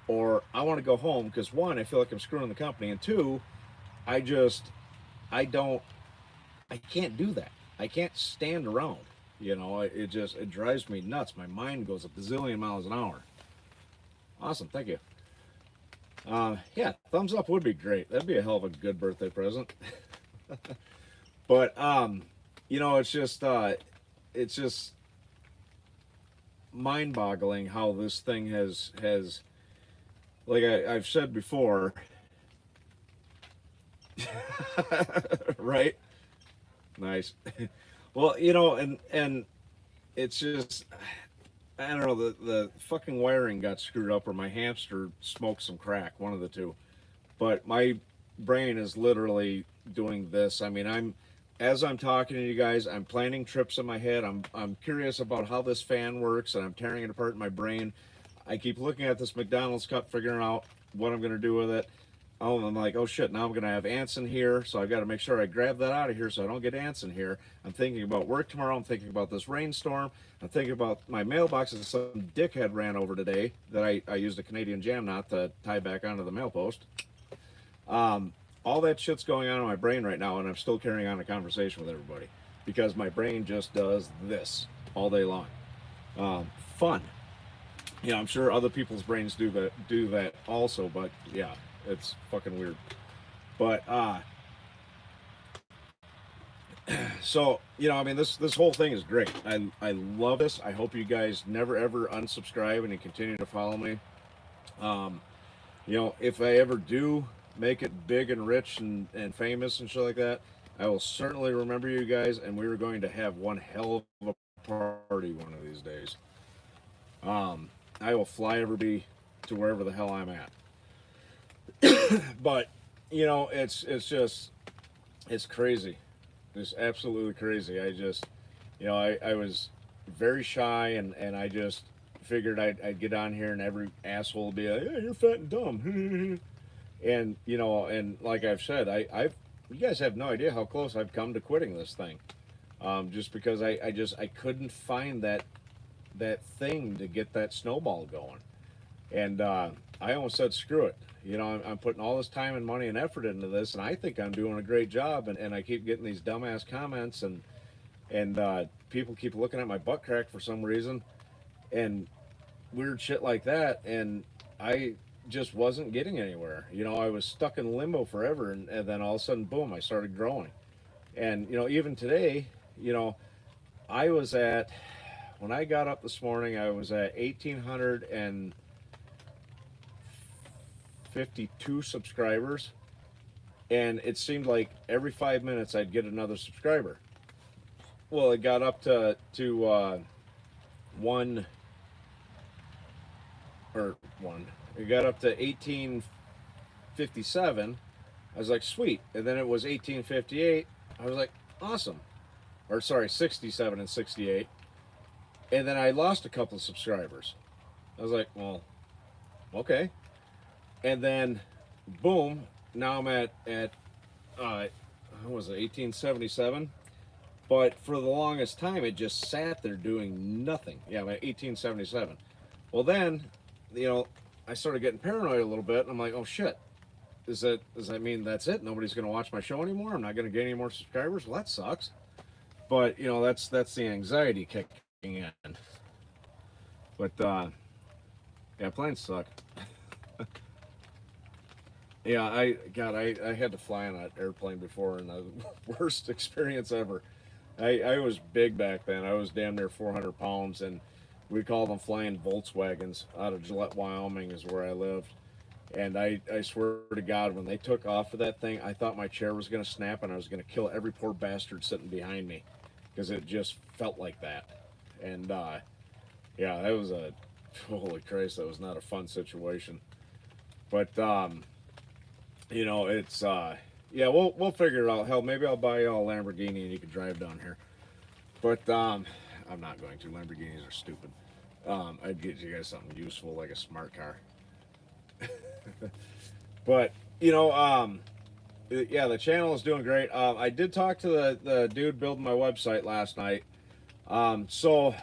or I want to go home because, one, I feel like I'm screwing the company, and two, I can't do that. I can't stand around. You know, it drives me nuts. My mind goes a bazillion miles an hour. Awesome, thank you. Yeah, thumbs up would be great. That'd be a hell of a good birthday present. But it's just mind-boggling how this thing has like I've said before, right? Nice. Well, and it's just I don't know, the fucking wiring got screwed up or my hamster smoked some crack, one of the two. But my brain is literally doing this. I mean, as I'm talking to you guys, I'm planning trips in my head. I'm curious about how this fan works, and I'm tearing it apart in my brain. I keep looking at this McDonald's cup, figuring out what I'm gonna do with it. Oh, I'm like, oh shit, now I'm gonna have ants in here, so I got to make sure I grab that out of here so I don't get ants in here. I'm thinking about work tomorrow. I'm thinking about this rainstorm. I'm thinking about my mailbox that some dickhead ran over today that I used a Canadian jam knot to tie back onto the mail post. All that shit's going on in my brain right now, and I'm still carrying on a conversation with everybody because my brain just does this all day long. Fun. Yeah, I'm sure other people's brains do that also, but yeah, it's fucking weird. But so I mean, this whole thing is great. I love this. I hope you guys never ever unsubscribe and you continue to follow me. Um, if I ever do make it big and rich and famous and shit like that, I will certainly remember you guys, and we are going to have one hell of a party one of these days. I will fly everybody to wherever the hell I'm at. But it's crazy. It's absolutely crazy. I just I was very shy, and I just figured I'd get on here and every asshole would be like, yeah, you're fat and dumb. And like I've said, I've you guys have no idea how close I've come to quitting this thing. Just because I couldn't find that thing to get that snowball going. And I almost said, screw it. I'm putting all this time and money and effort into this, and I think I'm doing a great job. And I keep getting these dumbass comments, and people keep looking at my butt crack for some reason, and weird shit like that. And I just wasn't getting anywhere. I was stuck in limbo forever, and then all of a sudden, boom, I started growing. And even today, you know, I was at when I got up this morning, I was at 1,852 subscribers, and it seemed like every 5 minutes I'd get another subscriber. Well, it got up to one or one. It got up to 1857. I was like, sweet, and then it was 1858. I was like, awesome. Or sorry, 67 and 68. And then I lost a couple of subscribers. I was like, well, okay. And then, boom, now I'm at what was it, 1877? But for the longest time, it just sat there doing nothing. Yeah, I'm at 1877. Well, then, you know, I started getting paranoid a little bit, and I'm like, oh shit, does that mean that's it? Nobody's going to watch my show anymore? I'm not going to get any more subscribers? Well, that sucks. But that's the anxiety kicking in. But yeah, planes suck. Yeah, I had to fly on an airplane before, and the worst experience ever. I was big back then. I was damn near 400 pounds, and we called them flying Volkswagens. Out of Gillette, Wyoming is where I lived. And I swear to God, when they took off of that thing, I thought my chair was going to snap and I was going to kill every poor bastard sitting behind me, because it just felt like that. And yeah, that was holy Christ, that was not a fun situation. But it's yeah, we'll figure it out. Hell, maybe I'll buy you all a Lamborghini and you can drive down here. But I'm not going to. Lamborghinis are stupid. I'd get you guys something useful like a smart car. But yeah, the channel is doing great. I did talk to the dude building my website last night. So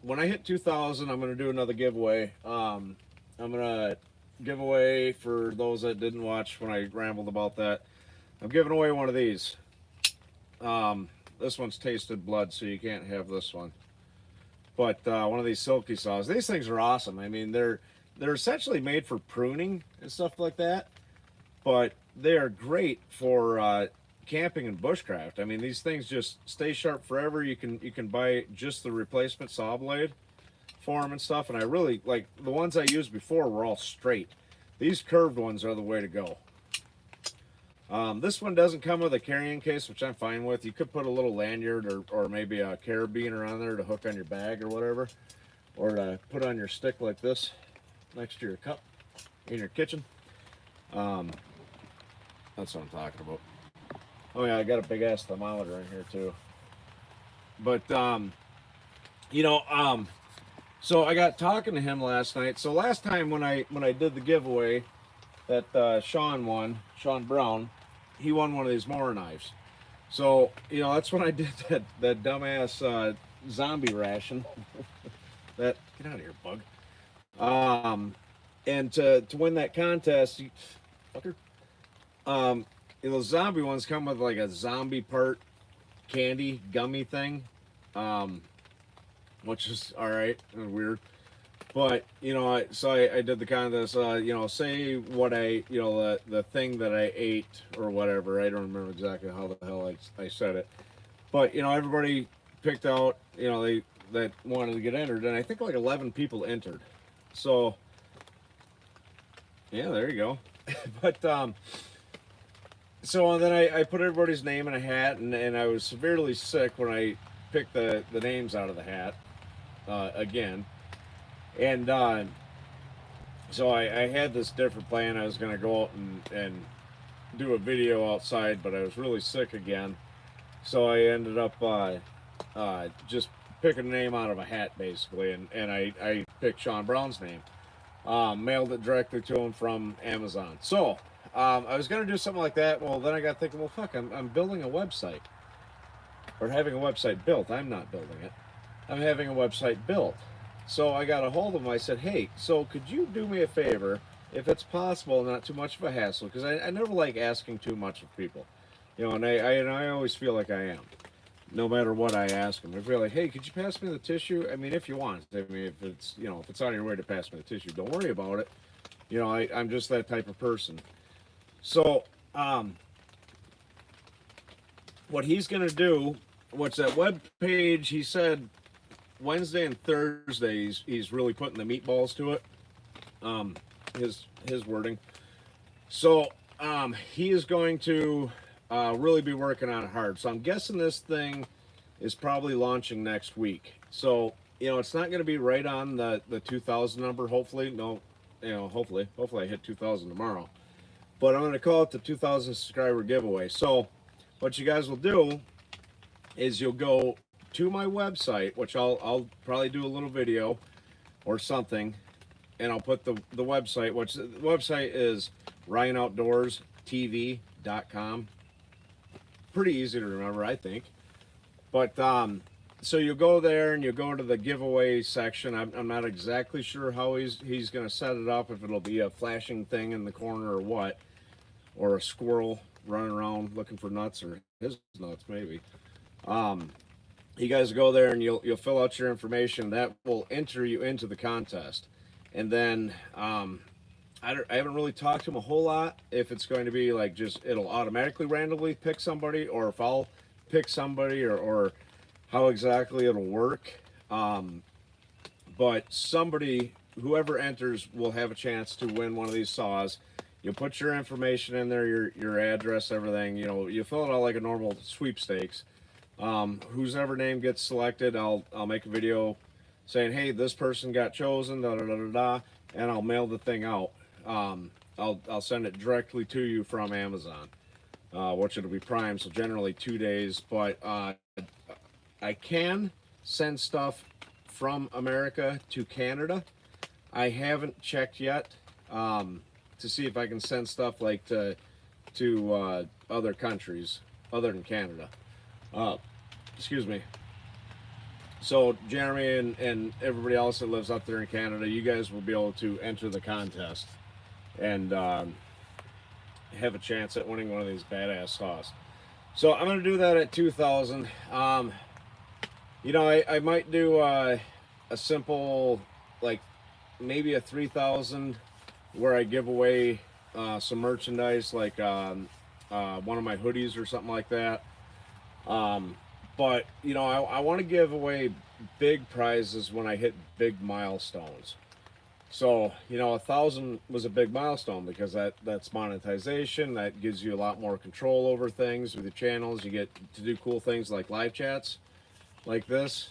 when I hit 2,000, I'm gonna do another giveaway. I'm gonna give away, for those that didn't watch when I rambled about that, I'm giving away one of these. This one's tasted blood, so you can't have this one. But one of these silky saws. These things are awesome. I mean, they're essentially made for pruning and stuff like that, but they are great for camping and bushcraft. I mean, these things just stay sharp forever. You can buy just the replacement saw blade for them and stuff, and I really like the ones I used before were all straight. These curved ones are the way to go. This one doesn't come with a carrying case, which I'm fine with. You could put a little lanyard or maybe a carabiner on there to hook on your bag or whatever, or to put on your stick like this next to your cup in your kitchen. That's what I'm talking about. Oh yeah, I got a big ass thermometer in here too. But so I got talking to him last night. So last time when I did the giveaway that Sean won, Sean Brown, he won one of these Mora knives. So that's when I did that dumbass zombie ration. That get out of here, bug. And to win that contest, you fucker. Those zombie ones come with like a zombie part candy gummy thing, which is all right and weird. But I did the contest. Say what the thing that I ate or whatever. I don't remember exactly how the hell I said it. But everybody picked out that wanted to get entered, and I think like 11 people entered. So yeah, there you go. But so then I put everybody's name in a hat, and I was severely sick when I picked the names out of the hat again. And so I had this different plan. I was going to go out and do a video outside, but I was really sick again. So I ended up just picking a name out of a hat, basically. And I picked Sean Brown's name. Mailed it directly to him from Amazon. So I was going to do something like that. Well, then I got thinking, well, fuck, I'm building a website. Or having a website built. I'm not building it. I'm having a website built. So I got a hold of him. I said, hey, so could you do me a favor, if it's possible, not too much of a hassle, because I never like asking too much of people. And I always feel like I am, no matter what I ask them. I feel like, hey, could you pass me the tissue? I mean, if you want. I mean, if it's on your way to pass me the tissue, don't worry about it. I'm just that type of person. So, what he's going to do, what's that web page, he said Wednesday and Thursday he's really putting the meatballs to it, his wording. So he is going to really be working on it hard. So I'm guessing this thing is probably launching next week. So it's not going to be right on the 2,000 number, hopefully. No, hopefully I hit 2,000 tomorrow. But I'm going to call it the 2,000 subscriber giveaway. So what you guys will do is you'll go to my website, which I'll probably do a little video or something, and I'll put the website, which the website is RyanOutdoorsTV.com. Pretty easy to remember, I think. But so you'll go there and you'll go to the giveaway section. I'm not exactly sure how he's going to set it up, if it'll be a flashing thing in the corner or what, or a squirrel running around looking for nuts, or his nuts maybe. You guys go there and you'll fill out your information. That will enter you into the contest. And then I haven't really talked to him a whole lot, if it's going to be like just it'll automatically randomly pick somebody, or if I'll pick somebody, or how exactly it'll work. But somebody, whoever enters, will have a chance to win one of these saws. You'll put your information in there, your address, everything. You fill it out like a normal sweepstakes. Whose ever name gets selected, I'll make a video saying, hey, this person got chosen, da da da da da, and I'll mail the thing out. I'll send it directly to you from Amazon, which it'll be Prime, so generally 2 days. But I can send stuff from America to Canada. I haven't checked yet to see if I can send stuff like to other countries other than Canada. Excuse me. So Jeremy and everybody else that lives up there in Canada, you guys will be able to enter the contest and have a chance at winning one of these badass saws. So I'm going to do that at 2,000. I might do a simple, like, maybe a 3,000 where I give away some merchandise like one of my hoodies or something like that. But you know, I want to give away big prizes when I hit big milestones. So you know, 1,000 was a big milestone because that's monetization. That gives you a lot more control over things with the channels. You get to do cool things like live chats like this.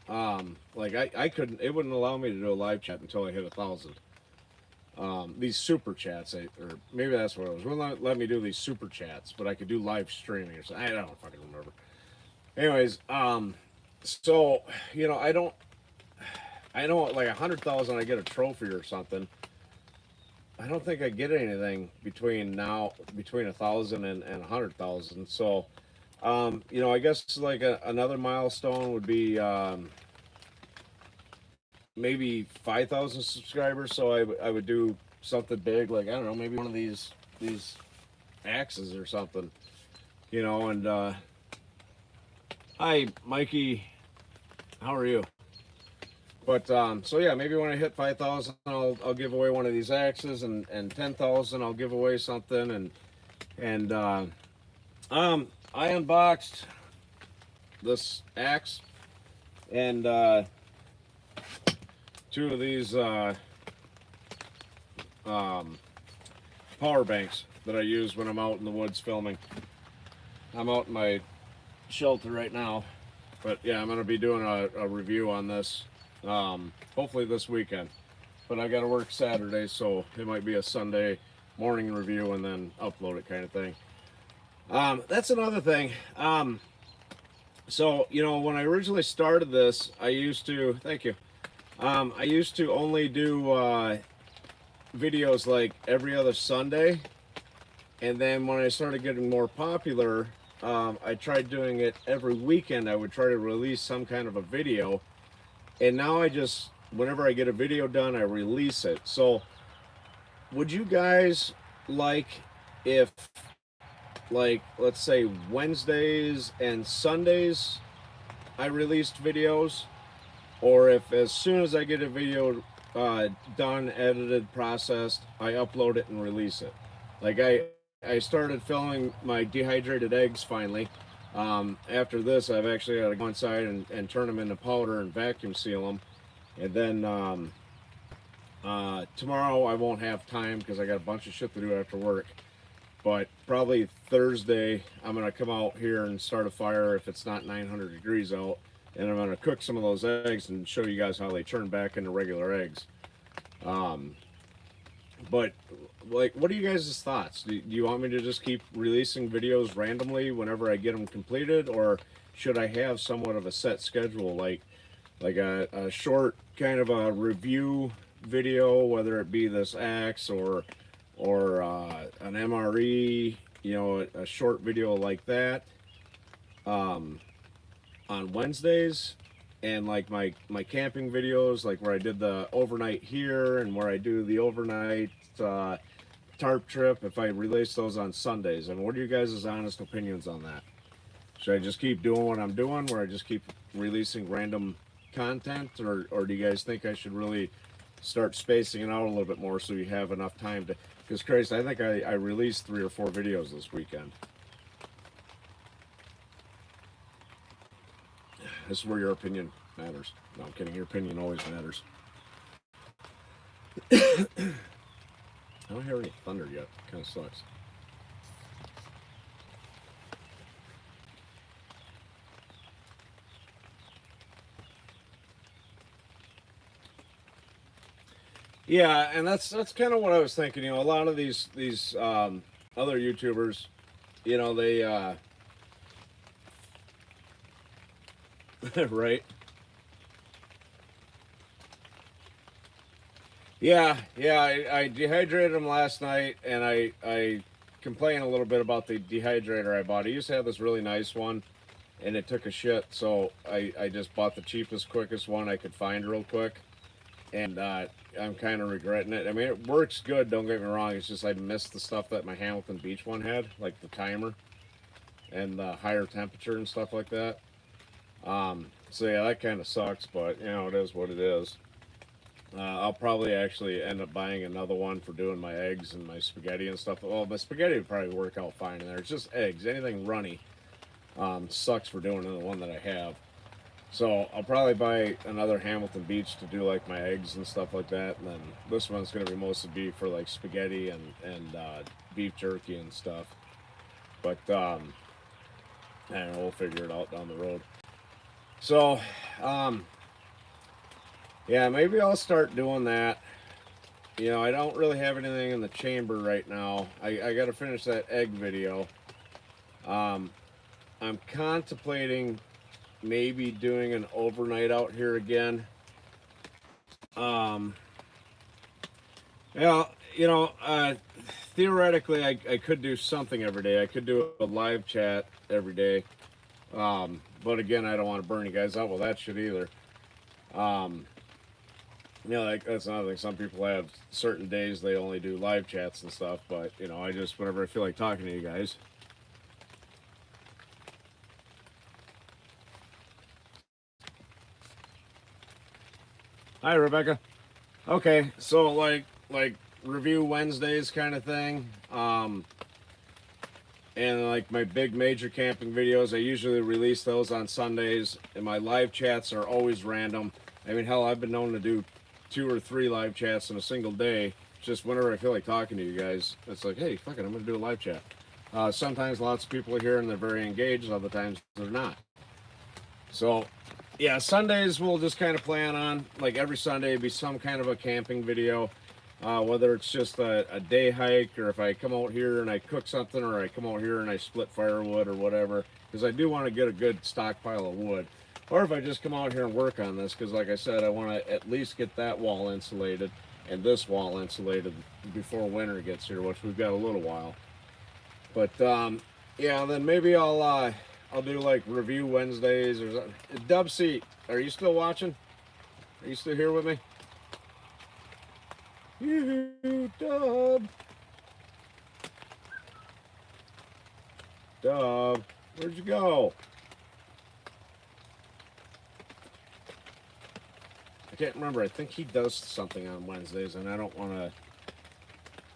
Like I couldn't, it wouldn't allow me to do a live chat until I hit 1,000. These super chats, or maybe that's what it was. Wouldn't let me do these super chats, but I could do live streaming or something. I don't fucking remember. Anyways, so you know, I know like 100,000, I get a trophy or something. I don't think I get anything between 1,000 and 100,000. So, you know, I guess like another milestone would be maybe 5,000 subscribers. So I would do something big, like I don't know, maybe one of these axes or something, you know. And hi, Mikey, how are you? But so yeah, maybe when I hit 5,000, I'll give away one of these axes, and 10,000, I'll give away something, and I unboxed this axe and two of these power banks that I use when I'm out in the woods filming. I'm out in my shelter right now, but yeah, I'm gonna be doing a review on this. Hopefully this weekend, but I got to work Saturday, so it might be a Sunday morning review and then upload it kind of thing. That's another thing. So you know, when I originally started this, I used to, thank you, I used to only do videos like every other Sunday, and then when I started getting more popular, I tried doing it every weekend. I would try to release some kind of a video. And now I just, whenever I get a video done, I release it. So would you guys like if, like, let's say Wednesdays and Sundays I released videos? Or if as soon as I get a video done, edited, processed, I upload it and release it? Like I started filming my dehydrated eggs finally. After this, I've actually got to go inside and turn them into powder and vacuum seal them. And then tomorrow I won't have time because I got a bunch of shit to do after work. But probably Thursday, I'm going to come out here and start a fire if it's not 900 degrees out. And I'm going to cook some of those eggs and show you guys how they turn back into regular eggs. But like, what are you guys' thoughts? Do you want me to just keep releasing videos randomly whenever I get them completed, or should I have somewhat of a set schedule, like a short kind of a review video, whether it be this axe or an MRE, you know, a short video like that on Wednesdays, and like my camping videos, like where I did the overnight here and where I do the overnight tarp trip, if I release those on Sundays. And what are you guys' honest opinions on that? Should I just keep doing what I'm doing, where I just keep releasing random content, or do you guys think I should really start spacing it out a little bit more so you have enough time to, because Christ, I think I released 3 or 4 videos this weekend. This is where your opinion matters. No, I'm kidding. Your opinion always matters. I don't hear any thunder yet. Kind of sucks. Yeah, and that's kind of what I was thinking. You know, a lot of these other YouTubers, you know, they right. Yeah, I dehydrated them last night, and I complained a little bit about the dehydrator I bought. I used to have this really nice one, and it took a shit, so I just bought the cheapest, quickest one I could find real quick, and I'm kind of regretting it. I mean, it works good, don't get me wrong. It's just I missed the stuff that my Hamilton Beach one had, like the timer and the higher temperature and stuff like that. So yeah, that kind of sucks, but you know, it is what it is. I'll probably actually end up buying another one for doing my eggs and my spaghetti and stuff. Well, my spaghetti would probably work out fine in there. It's just eggs. Anything runny sucks for doing the one that I have. So I'll probably buy another Hamilton Beach to do like my eggs and stuff like that. And then this one's going to be mostly be for like spaghetti and beef jerky and stuff. But I don't know, we'll figure it out down the road. So, yeah, maybe I'll start doing that. You know, I don't really have anything in the chamber right now. I got to finish that egg video. Um, I'm contemplating maybe doing an overnight out here again. Um, yeah, you know, theoretically, I could do something every day. I could do a live chat every day. But again, I don't want to burn you guys out with that shit either. Um, you know, like that's another thing. Some people have certain days they only do live chats and stuff. But you know, I just whenever I feel like talking to you guys. Hi, Rebecca. Okay, so like review Wednesdays kind of thing. And like my big major camping videos, I usually release those on Sundays, and my live chats are always random. I mean, hell, I've been known to do 2 or 3 live chats in a single day, just whenever I feel like talking to you guys. It's like, hey, fuck it, I'm gonna do a live chat. Sometimes lots of people are here and they're very engaged, other times they're not. So, yeah, Sundays we'll just kind of plan on, like every Sunday, be some kind of a camping video. Whether it's just a day hike, or if I come out here and I cook something, or I come out here and I split firewood or whatever, because I do want to get a good stockpile of wood. Or if I just come out here and work on this, because like I said, I want to at least get that wall insulated and this wall insulated before winter gets here, which we've got a little while. But yeah, then maybe I'll do like review Wednesdays or something. Dub Seat, are you still watching? Are you still here with me? Yoo-hoo, Dub. Dub, where'd you go? I can't remember. I think he does something on Wednesdays, and I don't want to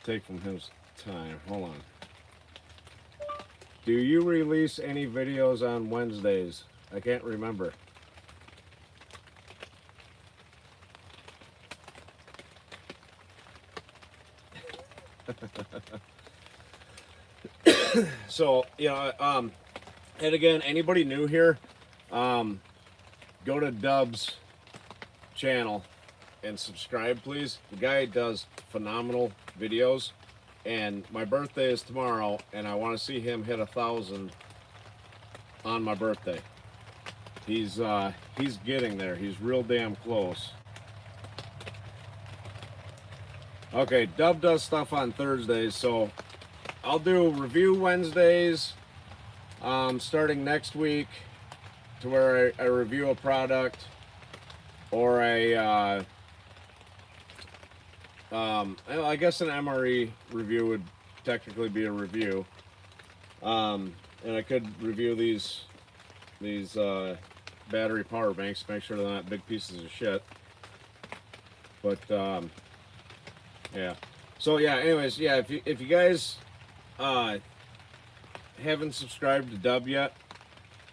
take from his time. Hold on. Do you release any videos on Wednesdays? I can't remember. So, yeah, and again, anybody new here, go to Dub's channel and subscribe, please. The guy does phenomenal videos, and my birthday is tomorrow, and I want to see him hit 1,000 on my birthday. He's getting there. He's real damn close. Okay, Dub does stuff on Thursdays, so I'll do review Wednesdays starting next week, to where I review a product, or I guess an MRE review would technically be a review. And I could review these battery power banks, make sure they're not big pieces of shit. But yeah. So yeah. Anyways, yeah. If you guys haven't subscribed to Dub yet,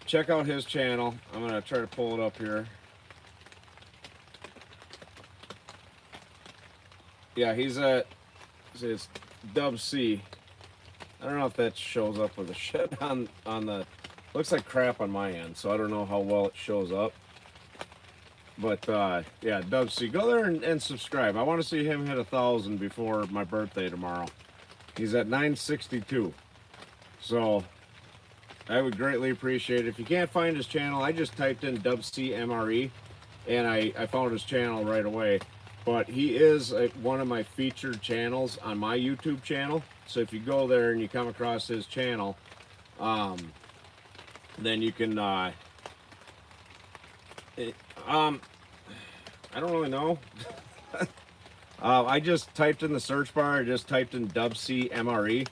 check out his channel. I'm gonna try to pull it up here. Yeah, he's at, it's Dub C. I don't know if that shows up with the shit on the, looks like crap on my end, so I don't know how well it shows up. But yeah, Dub C, go there and subscribe. I want to see him hit 1,000 before my birthday tomorrow. He's at 962. So I would greatly appreciate it. If you can't find his channel, I just typed in Dub C MRE, and I found his channel right away. But he is one of my featured channels on my YouTube channel. So if you go there and you come across his channel, then you can, I don't really know. I just typed in the search bar, I just typed in Dub C MRE.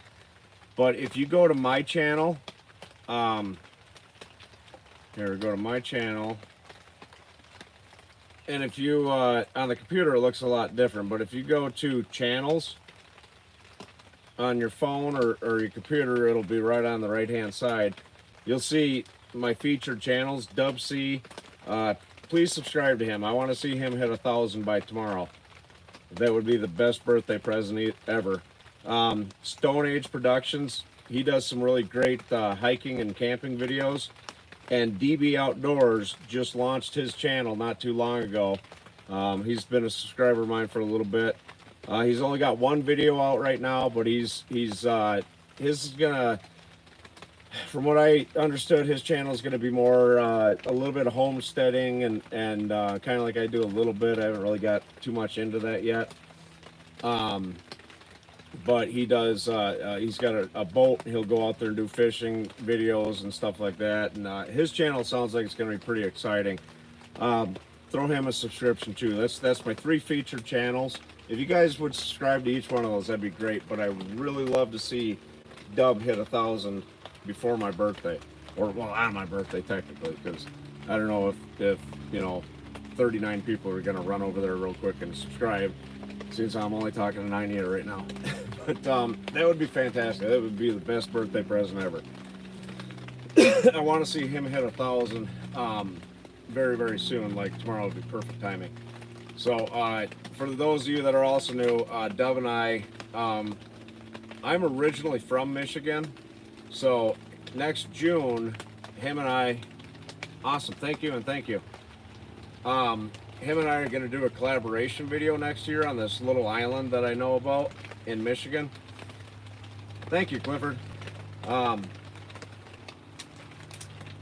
But if you go to my channel, here we go to my channel, And if you, on the computer, it looks a lot different, but if you go to channels on your phone or your computer, it'll be right on the right-hand side. You'll see my featured channels, Dub C. Please subscribe to him. I want to see him hit 1,000 by tomorrow. That would be the best birthday present ever. Stone Age Productions, he does some really great hiking and camping videos. And DB Outdoors just launched his channel not too long ago. He's been a subscriber of mine for a little bit. He's only got one video out right now, but his is gonna, from what I understood, his channel is gonna be more a little bit of homesteading and kind of like I do a little bit. I haven't really got too much into that yet. But he does, he's got a boat. He'll go out there and do fishing videos and stuff like that. And his channel sounds like it's going to be pretty exciting. Throw him a subscription too. That's my 3 featured channels. If you guys would subscribe to each one of those, that'd be great. But I would really love to see Dub hit 1,000 before my birthday. Or, well, on my birthday technically, because I don't know if you know, 39 people are going to run over there real quick and subscribe. Since I'm only talking to 98 right now. But that would be fantastic. That would be the best birthday present ever. I want to see him hit 1,000 very, very soon. Like tomorrow would be perfect timing. So for those of you that are also new, Dub and I'm originally from Michigan. So next June, him and I, awesome, thank you and thank you. Him and I are going to do a collaboration video next year on this little island that I know about in Michigan. Thank you, Clifford.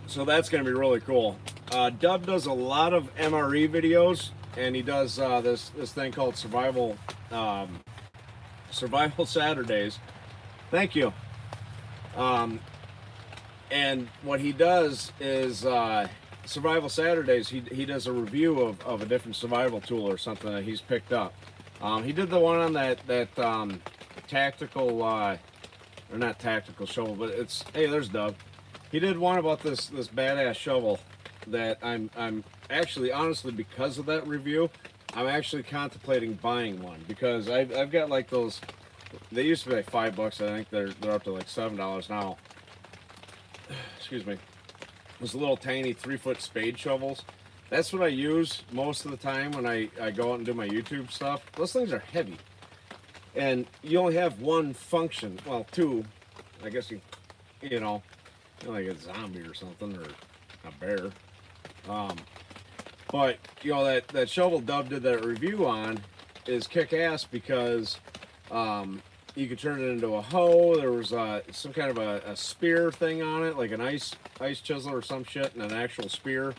So that's going to be really cool. Dub does a lot of MRE videos, and he does this thing called Survival Saturdays. Thank you. And what he does is Survival Saturdays, he does a review of a different survival tool or something that he's picked up. He did the one on that tactical, or not tactical shovel, but it's, hey, there's Dub. He did one about this badass shovel that I'm actually, honestly, because of that review, I'm actually contemplating buying one, because I've got like those, they used to be like $5, I think they're up to like $7 now. Excuse me. Those little tiny 3-foot spade shovels. That's what I use most of the time when I go out and do my YouTube stuff. Those things are heavy. And you only have one function. Well, 2. I guess you know, like a zombie or something, or a bear. But, you know, that shovel Dub did that review on is kick-ass because you could turn it into a hoe. There was some kind of a spear thing on it, like an ice chisel or some shit, and an actual spear.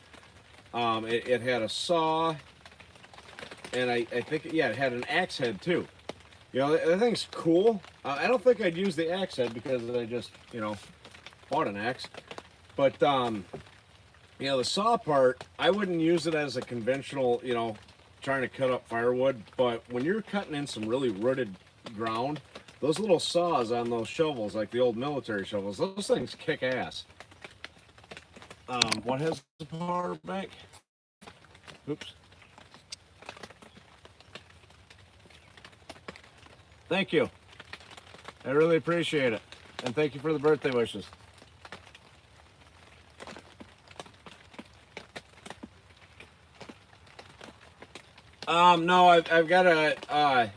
It had a saw, and I think, yeah, it had an axe head too. You know, that thing's cool. I don't think I'd use the axe head because I just, you know, bought an axe. But, you know, the saw part, I wouldn't use it as a conventional, you know, trying to cut up firewood. But when you're cutting in some really rooted ground, those little saws on those shovels, like the old military shovels, those things kick ass. What has the power bank? Oops. Thank you. I really appreciate it. And thank you for the birthday wishes. No, I've got a,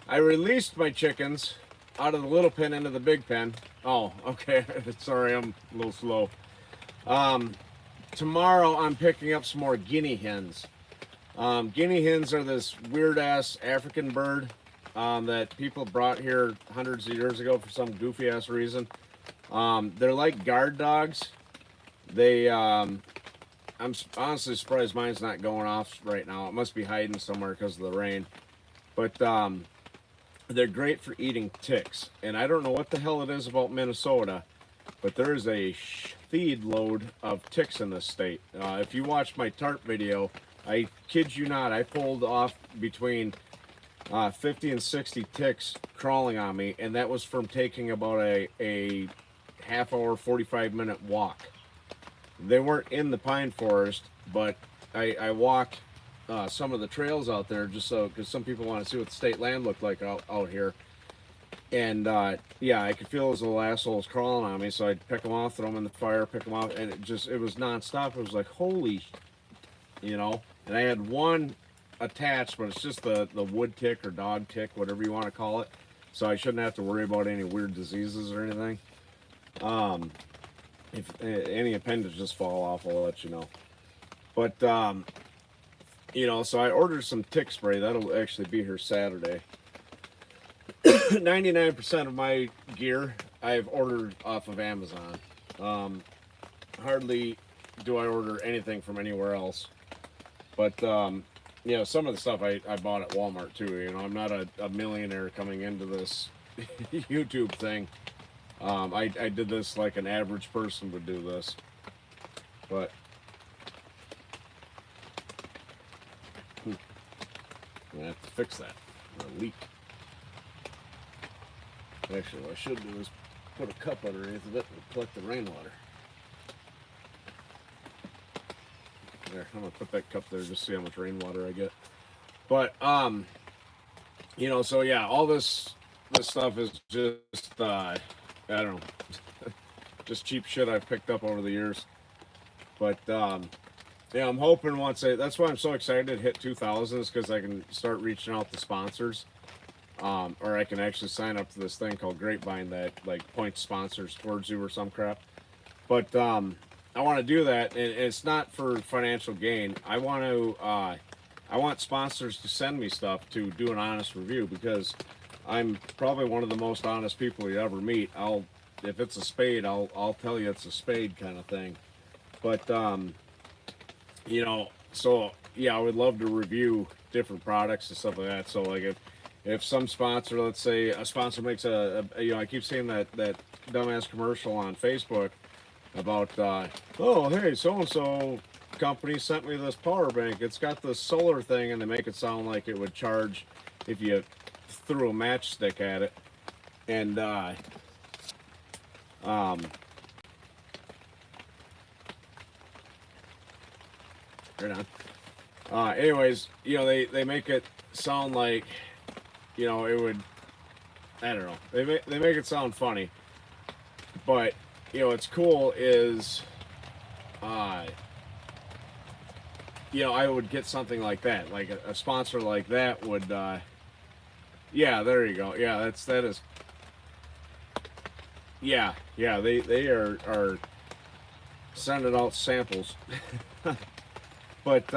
I released my chickens out of the little pen into the big pen. Oh, okay. Sorry, I'm a little slow. Tomorrow I'm picking up some more guinea hens. Guinea hens are this weird-ass African bird that people brought here hundreds of years ago for some goofy-ass reason. They're like guard dogs. They, I'm honestly surprised mine's not going off right now. It must be hiding somewhere because of the rain. But they're great for eating ticks. And I don't know what the hell it is about Minnesota, but there is a feed load of ticks in this state. If you watch my tarp video, I kid you not, I pulled off between 50 and 60 ticks crawling on me, and that was from taking about a half hour, 45-minute walk. They weren't in the pine forest, but I walked some of the trails out there, just so, because some people want to see what the state land looked like out here. And yeah, I could feel those little assholes crawling on me, so I'd pick them off, throw them in the fire, pick them off, and it was nonstop. It was like, holy, you know. And I had one attached, but it's just the wood tick or dog tick, whatever you want to call it. So I shouldn't have to worry about any weird diseases or anything. If any appendages fall off, I'll let you know. But you know, so I ordered some tick spray. That'll actually be here Saturday. 99% of my gear I've ordered off of Amazon. Hardly do I order anything from anywhere else. But you know, some of the stuff I bought at Walmart too. You know, I'm not a millionaire coming into this YouTube thing. I did this like an average person would do this. But I have to fix that. A leak. Actually, what I should do is put a cup underneath of it and collect the rainwater. There, I'm gonna put that cup there just to see how much rainwater I get. But you know, so yeah, all this stuff is just I don't know, just cheap shit I've picked up over the years. But yeah, I'm hoping that's why I'm so excited to hit 2,000, is because I can start reaching out to sponsors. Or I can actually sign up to this thing called Grapevine that like points sponsors towards you or some crap. But I want to do that, and it's not for financial gain. I want sponsors to send me stuff to do an honest review, because I'm probably one of the most honest people you ever meet. If it's a spade, I'll tell you it's a spade kind of thing. But you know, so yeah, I would love to review different products and stuff like that. So like if some sponsor, let's say a sponsor makes a you know, I keep seeing that dumbass commercial on Facebook about oh hey, so and so company sent me this power bank. It's got this solar thing, and they make it sound like it would charge if you threw a matchstick at it. And right on. Anyways, you know, they make it sound like, you know, it would, I don't know. They make it sound funny, but you know, what's cool is, you know, I would get something like that, like a sponsor like that would, yeah, there you go. Yeah, that is, yeah, they are sending out samples, but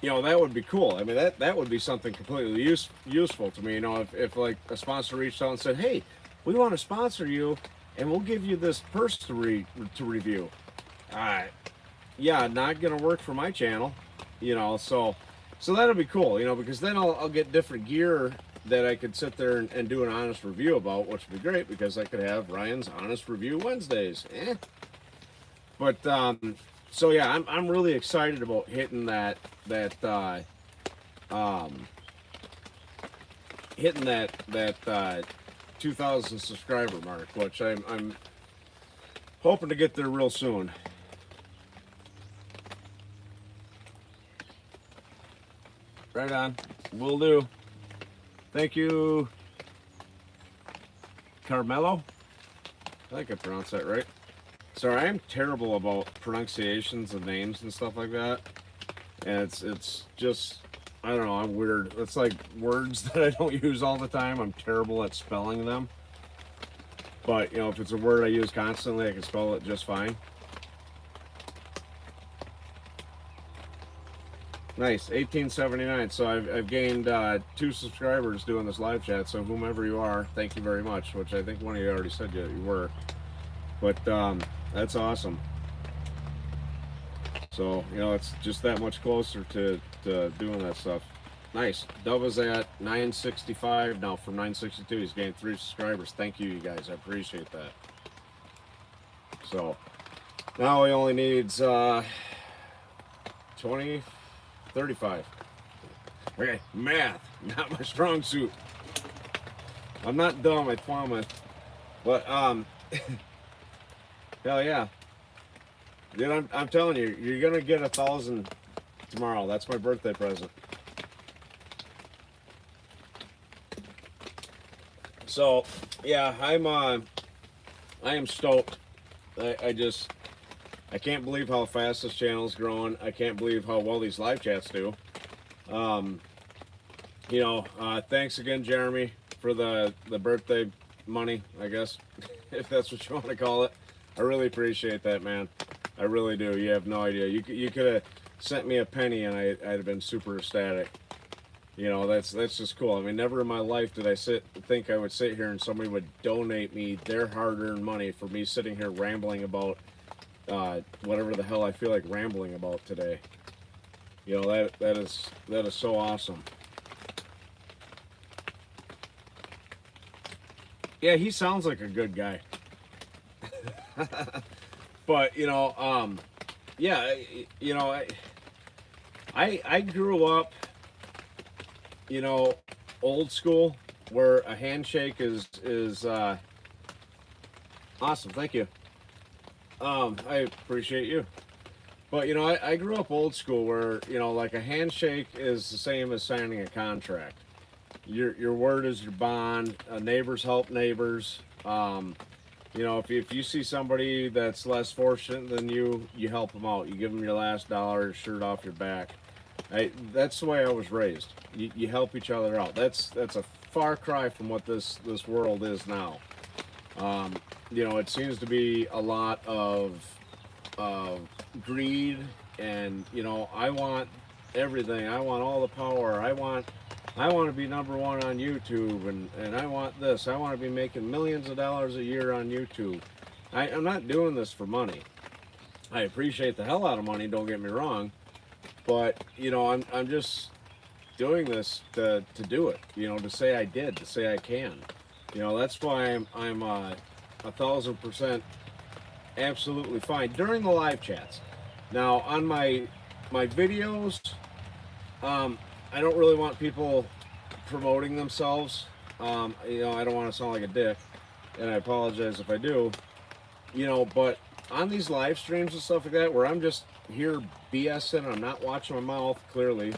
you know, that would be cool. I mean, that would be something completely useful to me. You know, if like a sponsor reached out and said, "Hey, we want to sponsor you, and we'll give you this purse to review." Yeah, not gonna work for my channel. You know, so that'll be cool. You know, because then I'll get different gear that I could sit there and do an honest review about, which would be great, because I could have Ryan's Honest Review Wednesdays. But so yeah, I'm really excited about hitting that 2,000 subscriber mark, which I'm hoping to get there real soon. Right on, will do. Thank you, Carmelo. I think I pronounced that right. Sorry, I'm terrible about pronunciations of names and stuff like that. And it's just, I don't know, I'm weird. It's like words that I don't use all the time. I'm terrible at spelling them. But, you know, if it's a word I use constantly, I can spell it just fine. Nice, 1879. So I've gained 2 subscribers doing this live chat. So whomever you are, thank you very much. Which I think one of you already said you were. But that's awesome. So, you know, it's just that much closer to doing that stuff. Nice. Dove is at 965 now from 962. He's gained 3 subscribers. Thank you, you guys. I appreciate that. So now he only needs 20, 35. Okay, math, not my strong suit. I'm not dumb, I promise. But hell yeah. Dude, I'm telling you, you're gonna get 1,000 tomorrow. That's my birthday present. So yeah, I am stoked. I can't believe how fast this channel is growing. I can't believe how well these live chats do. Thanks again, Jeremy, for the birthday money, I guess, if that's what you want to call it. I really appreciate that, man. I really do. You have no idea. You could have sent me a penny and I'd have been super ecstatic. You know, that's just cool. I mean, never in my life did I think I would sit here and somebody would donate me their hard-earned money for me sitting here rambling about whatever the hell I feel like rambling about today. You know, that is so awesome. Yeah, he sounds like a good guy. But yeah, I grew up, old school, where a handshake is awesome. Thank you. I appreciate you. But I grew up old school where like a handshake is the same as signing a contract. Your word is your bond. Neighbors help neighbors. If you see somebody that's less fortunate than you help them out. You give them your last dollar, shirt off your back. That's the way I was raised. You help each other out. That's a far cry from what this world is now. It seems to be a lot of greed, and I want everything. I want all the power. I want to be number one on YouTube, and I want this. I want to be making millions of dollars a year on YouTube. I'm not doing this for money. I appreciate the hell out of money, don't get me wrong, but I'm just doing this to do it. To say I did, to say I can. That's why I'm 1,000% absolutely fine during the live chats. Now on my videos, I don't really want people promoting themselves. I don't want to sound like a dick, and I apologize if I do. But on these live streams and stuff like that, where I'm just here BSing, I'm not watching my mouth clearly.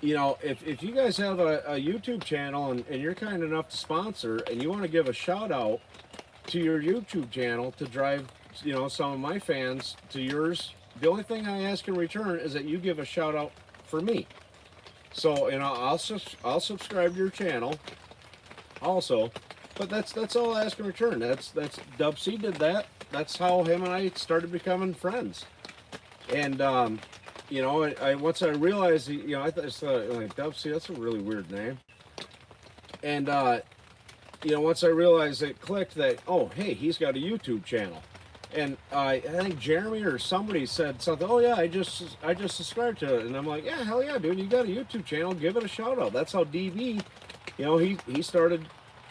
If you guys have a YouTube channel and you're kind enough to sponsor, and you want to give a shout out to your YouTube channel to drive, some of my fans to yours, the only thing I ask in return is that you give a shout out for me. So, I'll subscribe to your channel also, but that's all I ask in return. That's Dub C did that. That's how him and I started becoming friends. And I once I realized, I thought like Dub C, that's a really weird name. And once I realized it clicked that, oh hey, he's got a YouTube channel. And I think Jeremy or somebody said something, oh yeah, I just subscribed to it. And I'm like, yeah, hell yeah, dude, you got a YouTube channel, give it a shout out. That's how DV, he started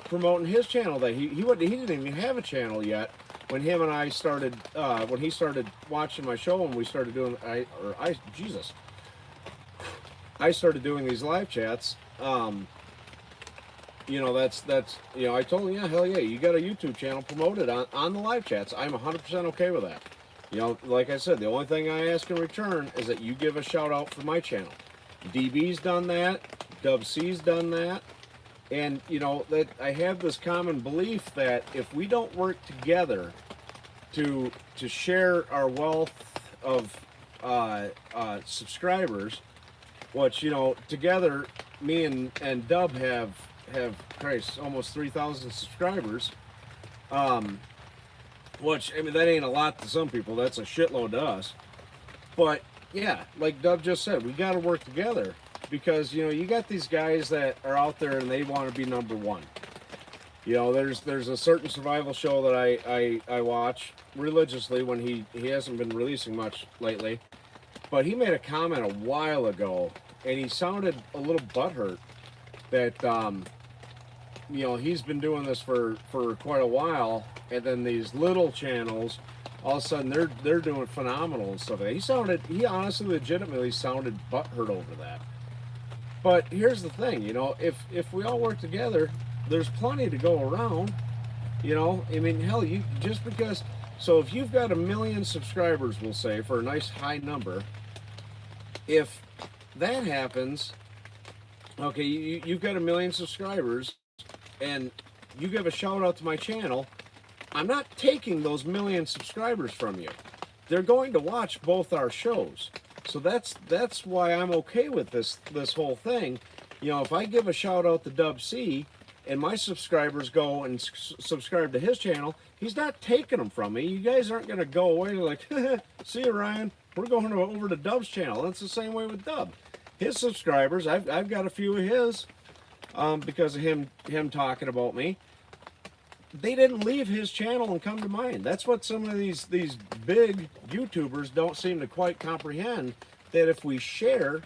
promoting his channel. That he didn't even have a channel yet when him and I started, when he started watching my show and we started doing, I started doing these live chats. I told him, yeah, hell yeah, you got a YouTube channel, promote it on the live chats. I'm 100% okay with that. Like I said, the only thing I ask in return is that you give a shout out for my channel. DB's done that, Dub C's done that, and that I have this common belief that if we don't work together to share our wealth of subscribers, which together me and Dub have Christ, almost 3,000 subscribers, which, I mean, that ain't a lot to some people. That's a shitload to us. But yeah, like Dub just said, we got to work together, because you got these guys that are out there and they want to be number one. There's a certain survival show that I watch religiously when he hasn't been releasing much lately, but he made a comment a while ago and he sounded a little butthurt that he's been doing this for quite a while, and then these little channels, all of a sudden they're doing phenomenal and stuff. He honestly legitimately sounded butthurt over that. But here's the thing, if we all work together, there's plenty to go around. I mean, hell, just because So if you've got 1 million subscribers, we'll say, for a nice high number, if that happens, okay, you've got 1 million subscribers, and you give a shout out to my channel, I'm not taking those 1 million subscribers from you. They're going to watch both our shows. So that's why I'm okay with this whole thing. You know, if I give a shout out to Dub C and my subscribers go and subscribe to his channel, he's not taking them from me. You guys aren't going to go away like, see you, Ryan. We're going over to Dub's channel. That's the same way with Dub. His subscribers, I've got a few of his because of him talking about me. They didn't leave his channel and come to mine. That's what some of these big YouTubers don't seem to quite comprehend, that if we share,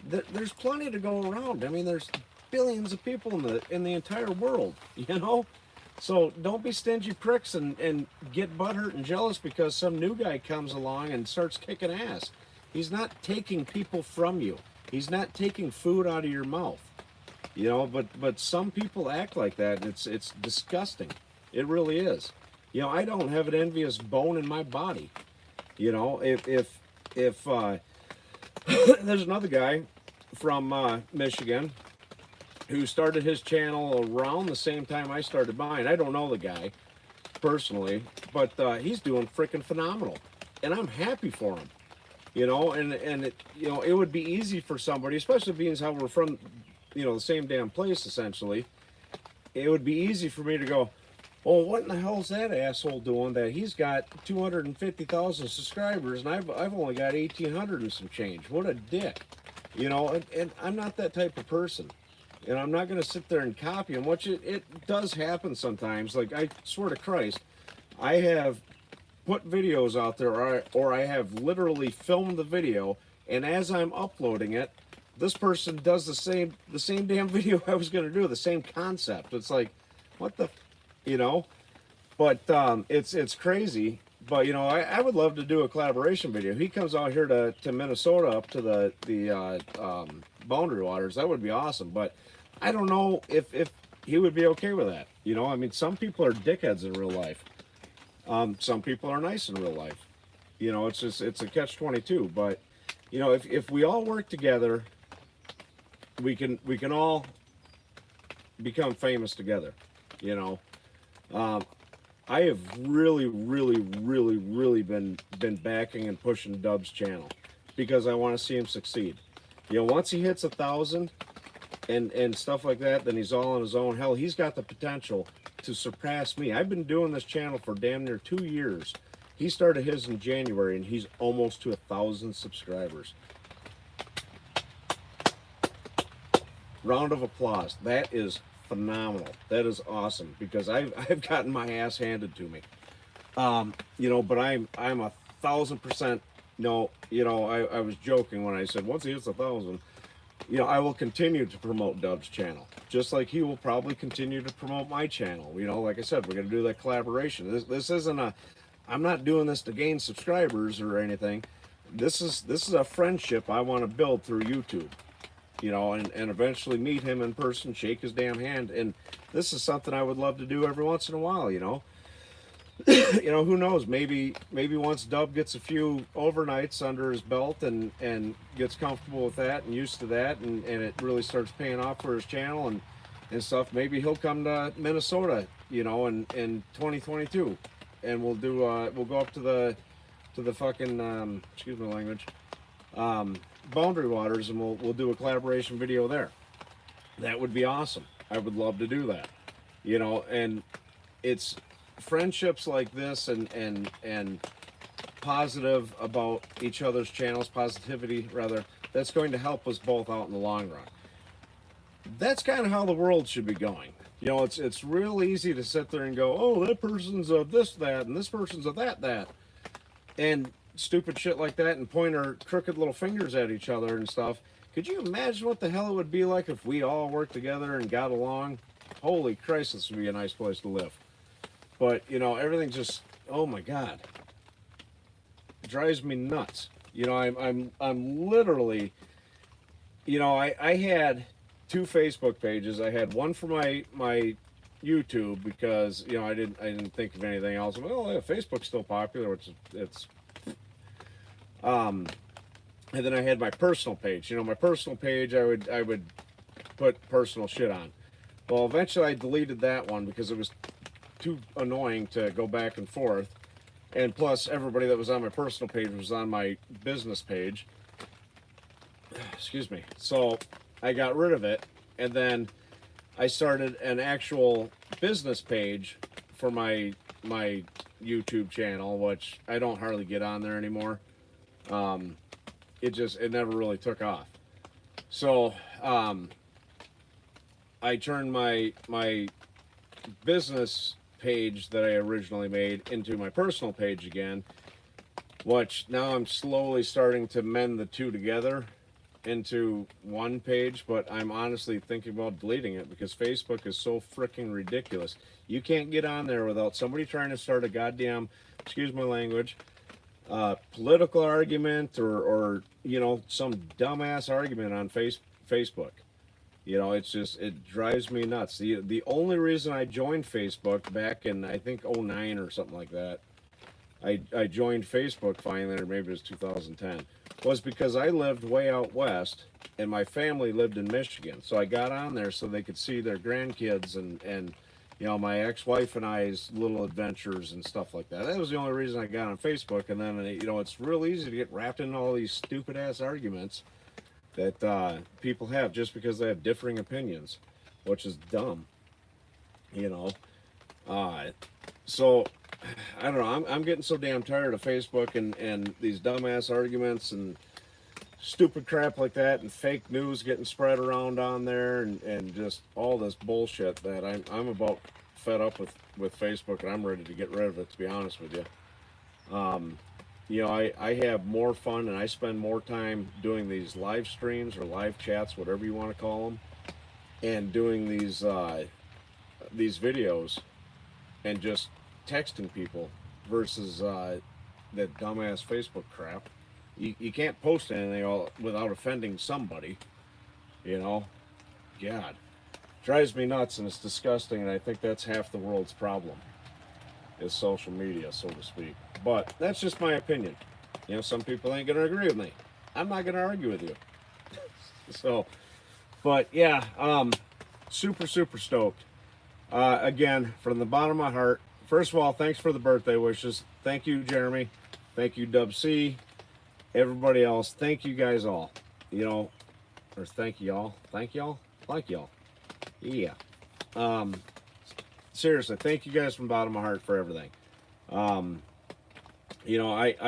there's plenty to go around. I mean, there's billions of people in the entire world, you know? So don't be stingy pricks and get butthurt and jealous because some new guy comes along and starts kicking ass. He's not taking people from you. He's not taking food out of your mouth. You know, but some people act like that, and it's disgusting. It really is. You know, I don't have an envious bone in my body. You know, if there's another guy from Michigan who started his channel around the same time I started mine. I don't know the guy personally, but he's doing freaking phenomenal, and I'm happy for him. You know, and you know, it would be easy for somebody, especially being as how we're from, you know, the same damn place essentially. It would be easy for me to go, oh, what in the hell's that asshole doing that he's got 250,000 subscribers and I've only got 1,800 and some change? What a dick. You know, and I'm not that type of person. And I'm not going to sit there and copy him, which it does happen sometimes. Like, I swear to Christ, I have put videos out there, or I have literally filmed the video, and as I'm uploading it, this person does the same damn video I was going to do, the same concept. It's like, what the, you know? But it's crazy. But, you know, I would love to do a collaboration video. He comes out here to Minnesota, up to the Boundary Waters. That would be awesome. But I don't know if he would be okay with that. You know, I mean, some people are dickheads in real life. Some people are nice in real life. You know, it's a catch-22. But, you know, if we all work together, we can all become famous together. You know, I have really been backing and pushing Dub's channel because I want to see him succeed. You know, once he hits 1,000 and stuff like that, then he's all on his own. Hell, he's got the potential to surpass me. I've been doing this channel for damn near 2 years. He started his in January, and he's almost to 1,000 subscribers. Round of applause. That is phenomenal. That is awesome because I've gotten my ass handed to me. You know, but I'm 1,000%. No, you know, I was joking when I said once he hits 1,000. You know, I will continue to promote Dub's channel, just like he will probably continue to promote my channel. You know, like I said, we're going to do that collaboration. This isn't I'm not doing this to gain subscribers or anything. This is a friendship I want to build through YouTube. You know, and eventually meet him in person, shake his damn hand. And this is something I would love to do every once in a while, you know. You know, who knows? Maybe once Dub gets a few overnights under his belt and gets comfortable with that and used to that, and it really starts paying off for his channel and stuff, maybe he'll come to Minnesota, you know, in 2022, and we'll go up to the fucking excuse my language, Boundary Waters, and we'll do a collaboration video there. That would be awesome. I would love to do that, you know. And it's friendships like this and positive about each other's channels, positivity rather, that's going to help us both out in the long run. That's kind of how the world should be going. You know, it's real easy to sit there and go, oh, that person's of this, that, and this person's of that, and stupid shit like that, and point our crooked little fingers at each other and stuff. Could you imagine what the hell it would be like if we all worked together and got along? Holy Christ, this would be a nice place to live. But, you know, everything just, oh my God, it drives me nuts. You know, I'm literally, you know, I had 2 Facebook pages. I had one for my YouTube because I didn't think of anything else. Well, yeah, Facebook's still popular, which it's um, and then I had my personal page. My personal page, I would put personal shit on. Well, eventually I deleted that one because it was too annoying to go back and forth. And plus, everybody that was on my personal page was on my business page. Excuse me. So I got rid of it, and then I started an actual business page for my YouTube channel, which I don't hardly get on there anymore. It never really took off. So I turned my business page that I originally made into my personal page again, which now I'm slowly starting to mend the two together into one page, but I'm honestly thinking about deleting it because Facebook is so freaking ridiculous. You can't get on there without somebody trying to start a goddamn, excuse my language, political argument or some dumbass argument on Facebook. It drives me nuts. The only reason I joined Facebook back in I think '09 or something like that, I joined Facebook finally, or maybe it was 2010, was because I lived way out west and my family lived in Michigan. So I got on there so they could see their grandkids and my ex-wife and I's little adventures and stuff like that. That was the only reason I got on Facebook. And then it's real easy to get wrapped in all these stupid ass arguments that people have just because they have differing opinions, which is dumb, you know. So I don't know. I'm getting so damn tired of Facebook and these dumbass arguments and stupid crap like that and fake news getting spread around on there and just all this bullshit that I'm about fed up with Facebook, and I'm ready to get rid of it, to be honest with you. I have more fun and I spend more time doing these live streams or live chats, whatever you want to call them, and doing these videos and just texting people versus that dumbass Facebook crap. You can't post anything without offending somebody, you know. God, drives me nuts and it's disgusting, and I think that's half the world's problem is social media, so to speak. But that's just my opinion. Some people ain't gonna agree with me. I'm not gonna argue with you. So, but yeah, super super stoked. Again, from the bottom of my heart. First of all, thanks for the birthday wishes. Thank you, Jeremy. Thank you, Dub C. Everybody else, thank you guys all. Or thank y'all. Thank y'all. Like y'all. Yeah. Seriously, thank you guys from the bottom of my heart for everything. I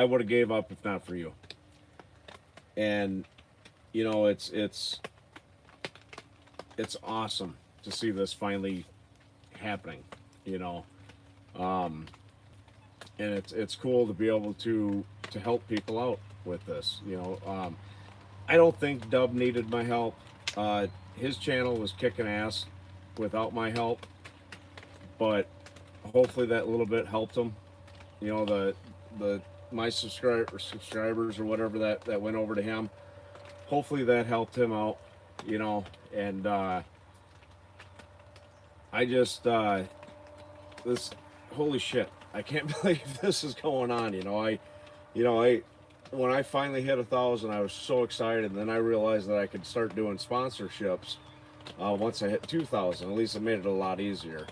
would have gave up if not for you. And it's awesome to see this finally happening. And it's cool to be able to help people out with this. I don't think Dub needed my help. His channel was kicking ass without my help, but hopefully that little bit helped him. My subscribers or whatever that went over to him. Hopefully that helped him out. And I just this holy shit. I can't believe this is going on. I when I finally hit 1,000, I was so excited. And then I realized that I could start doing sponsorships once I hit 2,000. At least it made it a lot easier.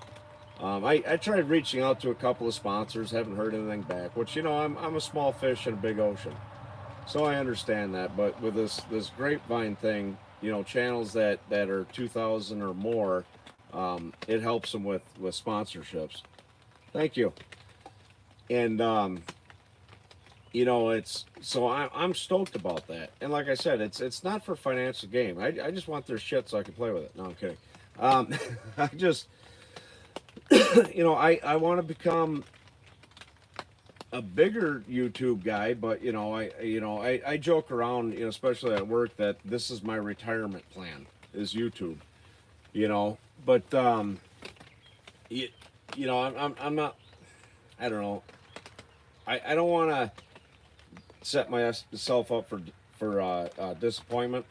I tried reaching out to a couple of sponsors, haven't heard anything back. Which I'm a small fish in a big ocean, so I understand that. But with this grapevine thing, channels that are 2,000 or more, it helps them with sponsorships. Thank you. And it's so I'm stoked about that. And like I said, it's not for financial gain. I just want their shit so I can play with it. No, I'm kidding. I just I want to become a bigger YouTube guy, but I joke around, especially at work, that this is my retirement plan is YouTube. But I'm not. I don't know. I don't want to set myself up for disappointment.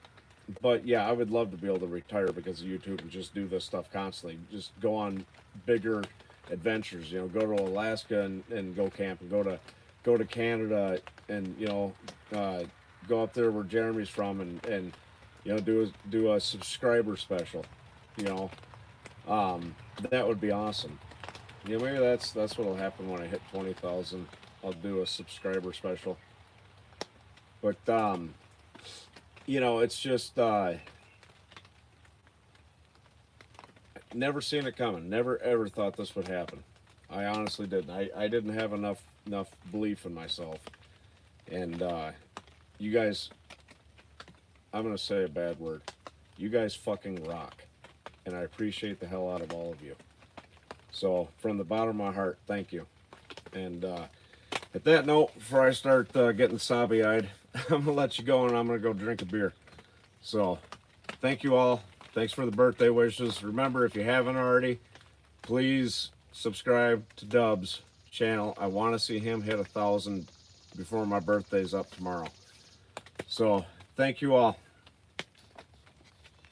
but yeah, I would love to be able to retire because of YouTube and just do this stuff constantly. Just go on bigger adventures. You know, go to Alaska and go camping. Go to Canada and uh, go up there where Jeremy's from and do a subscriber special. You know, that would be awesome. Yeah, maybe that's what'll happen when I hit 20,000. I'll do a subscriber special. But it's just never seen it coming. Never ever thought this would happen. I honestly didn't. I didn't have enough belief in myself. And you guys, I'm gonna say a bad word. You guys fucking rock, and I appreciate the hell out of all of you. So from the bottom of my heart, thank you. And at that note, before I start getting sobby-eyed, I'm gonna let you go, and I'm gonna go drink a beer. So thank you all. Thanks for the birthday wishes. Remember, if you haven't already, please subscribe to Dub's channel. I want to see him hit 1,000 before my birthday's up tomorrow. So thank you all.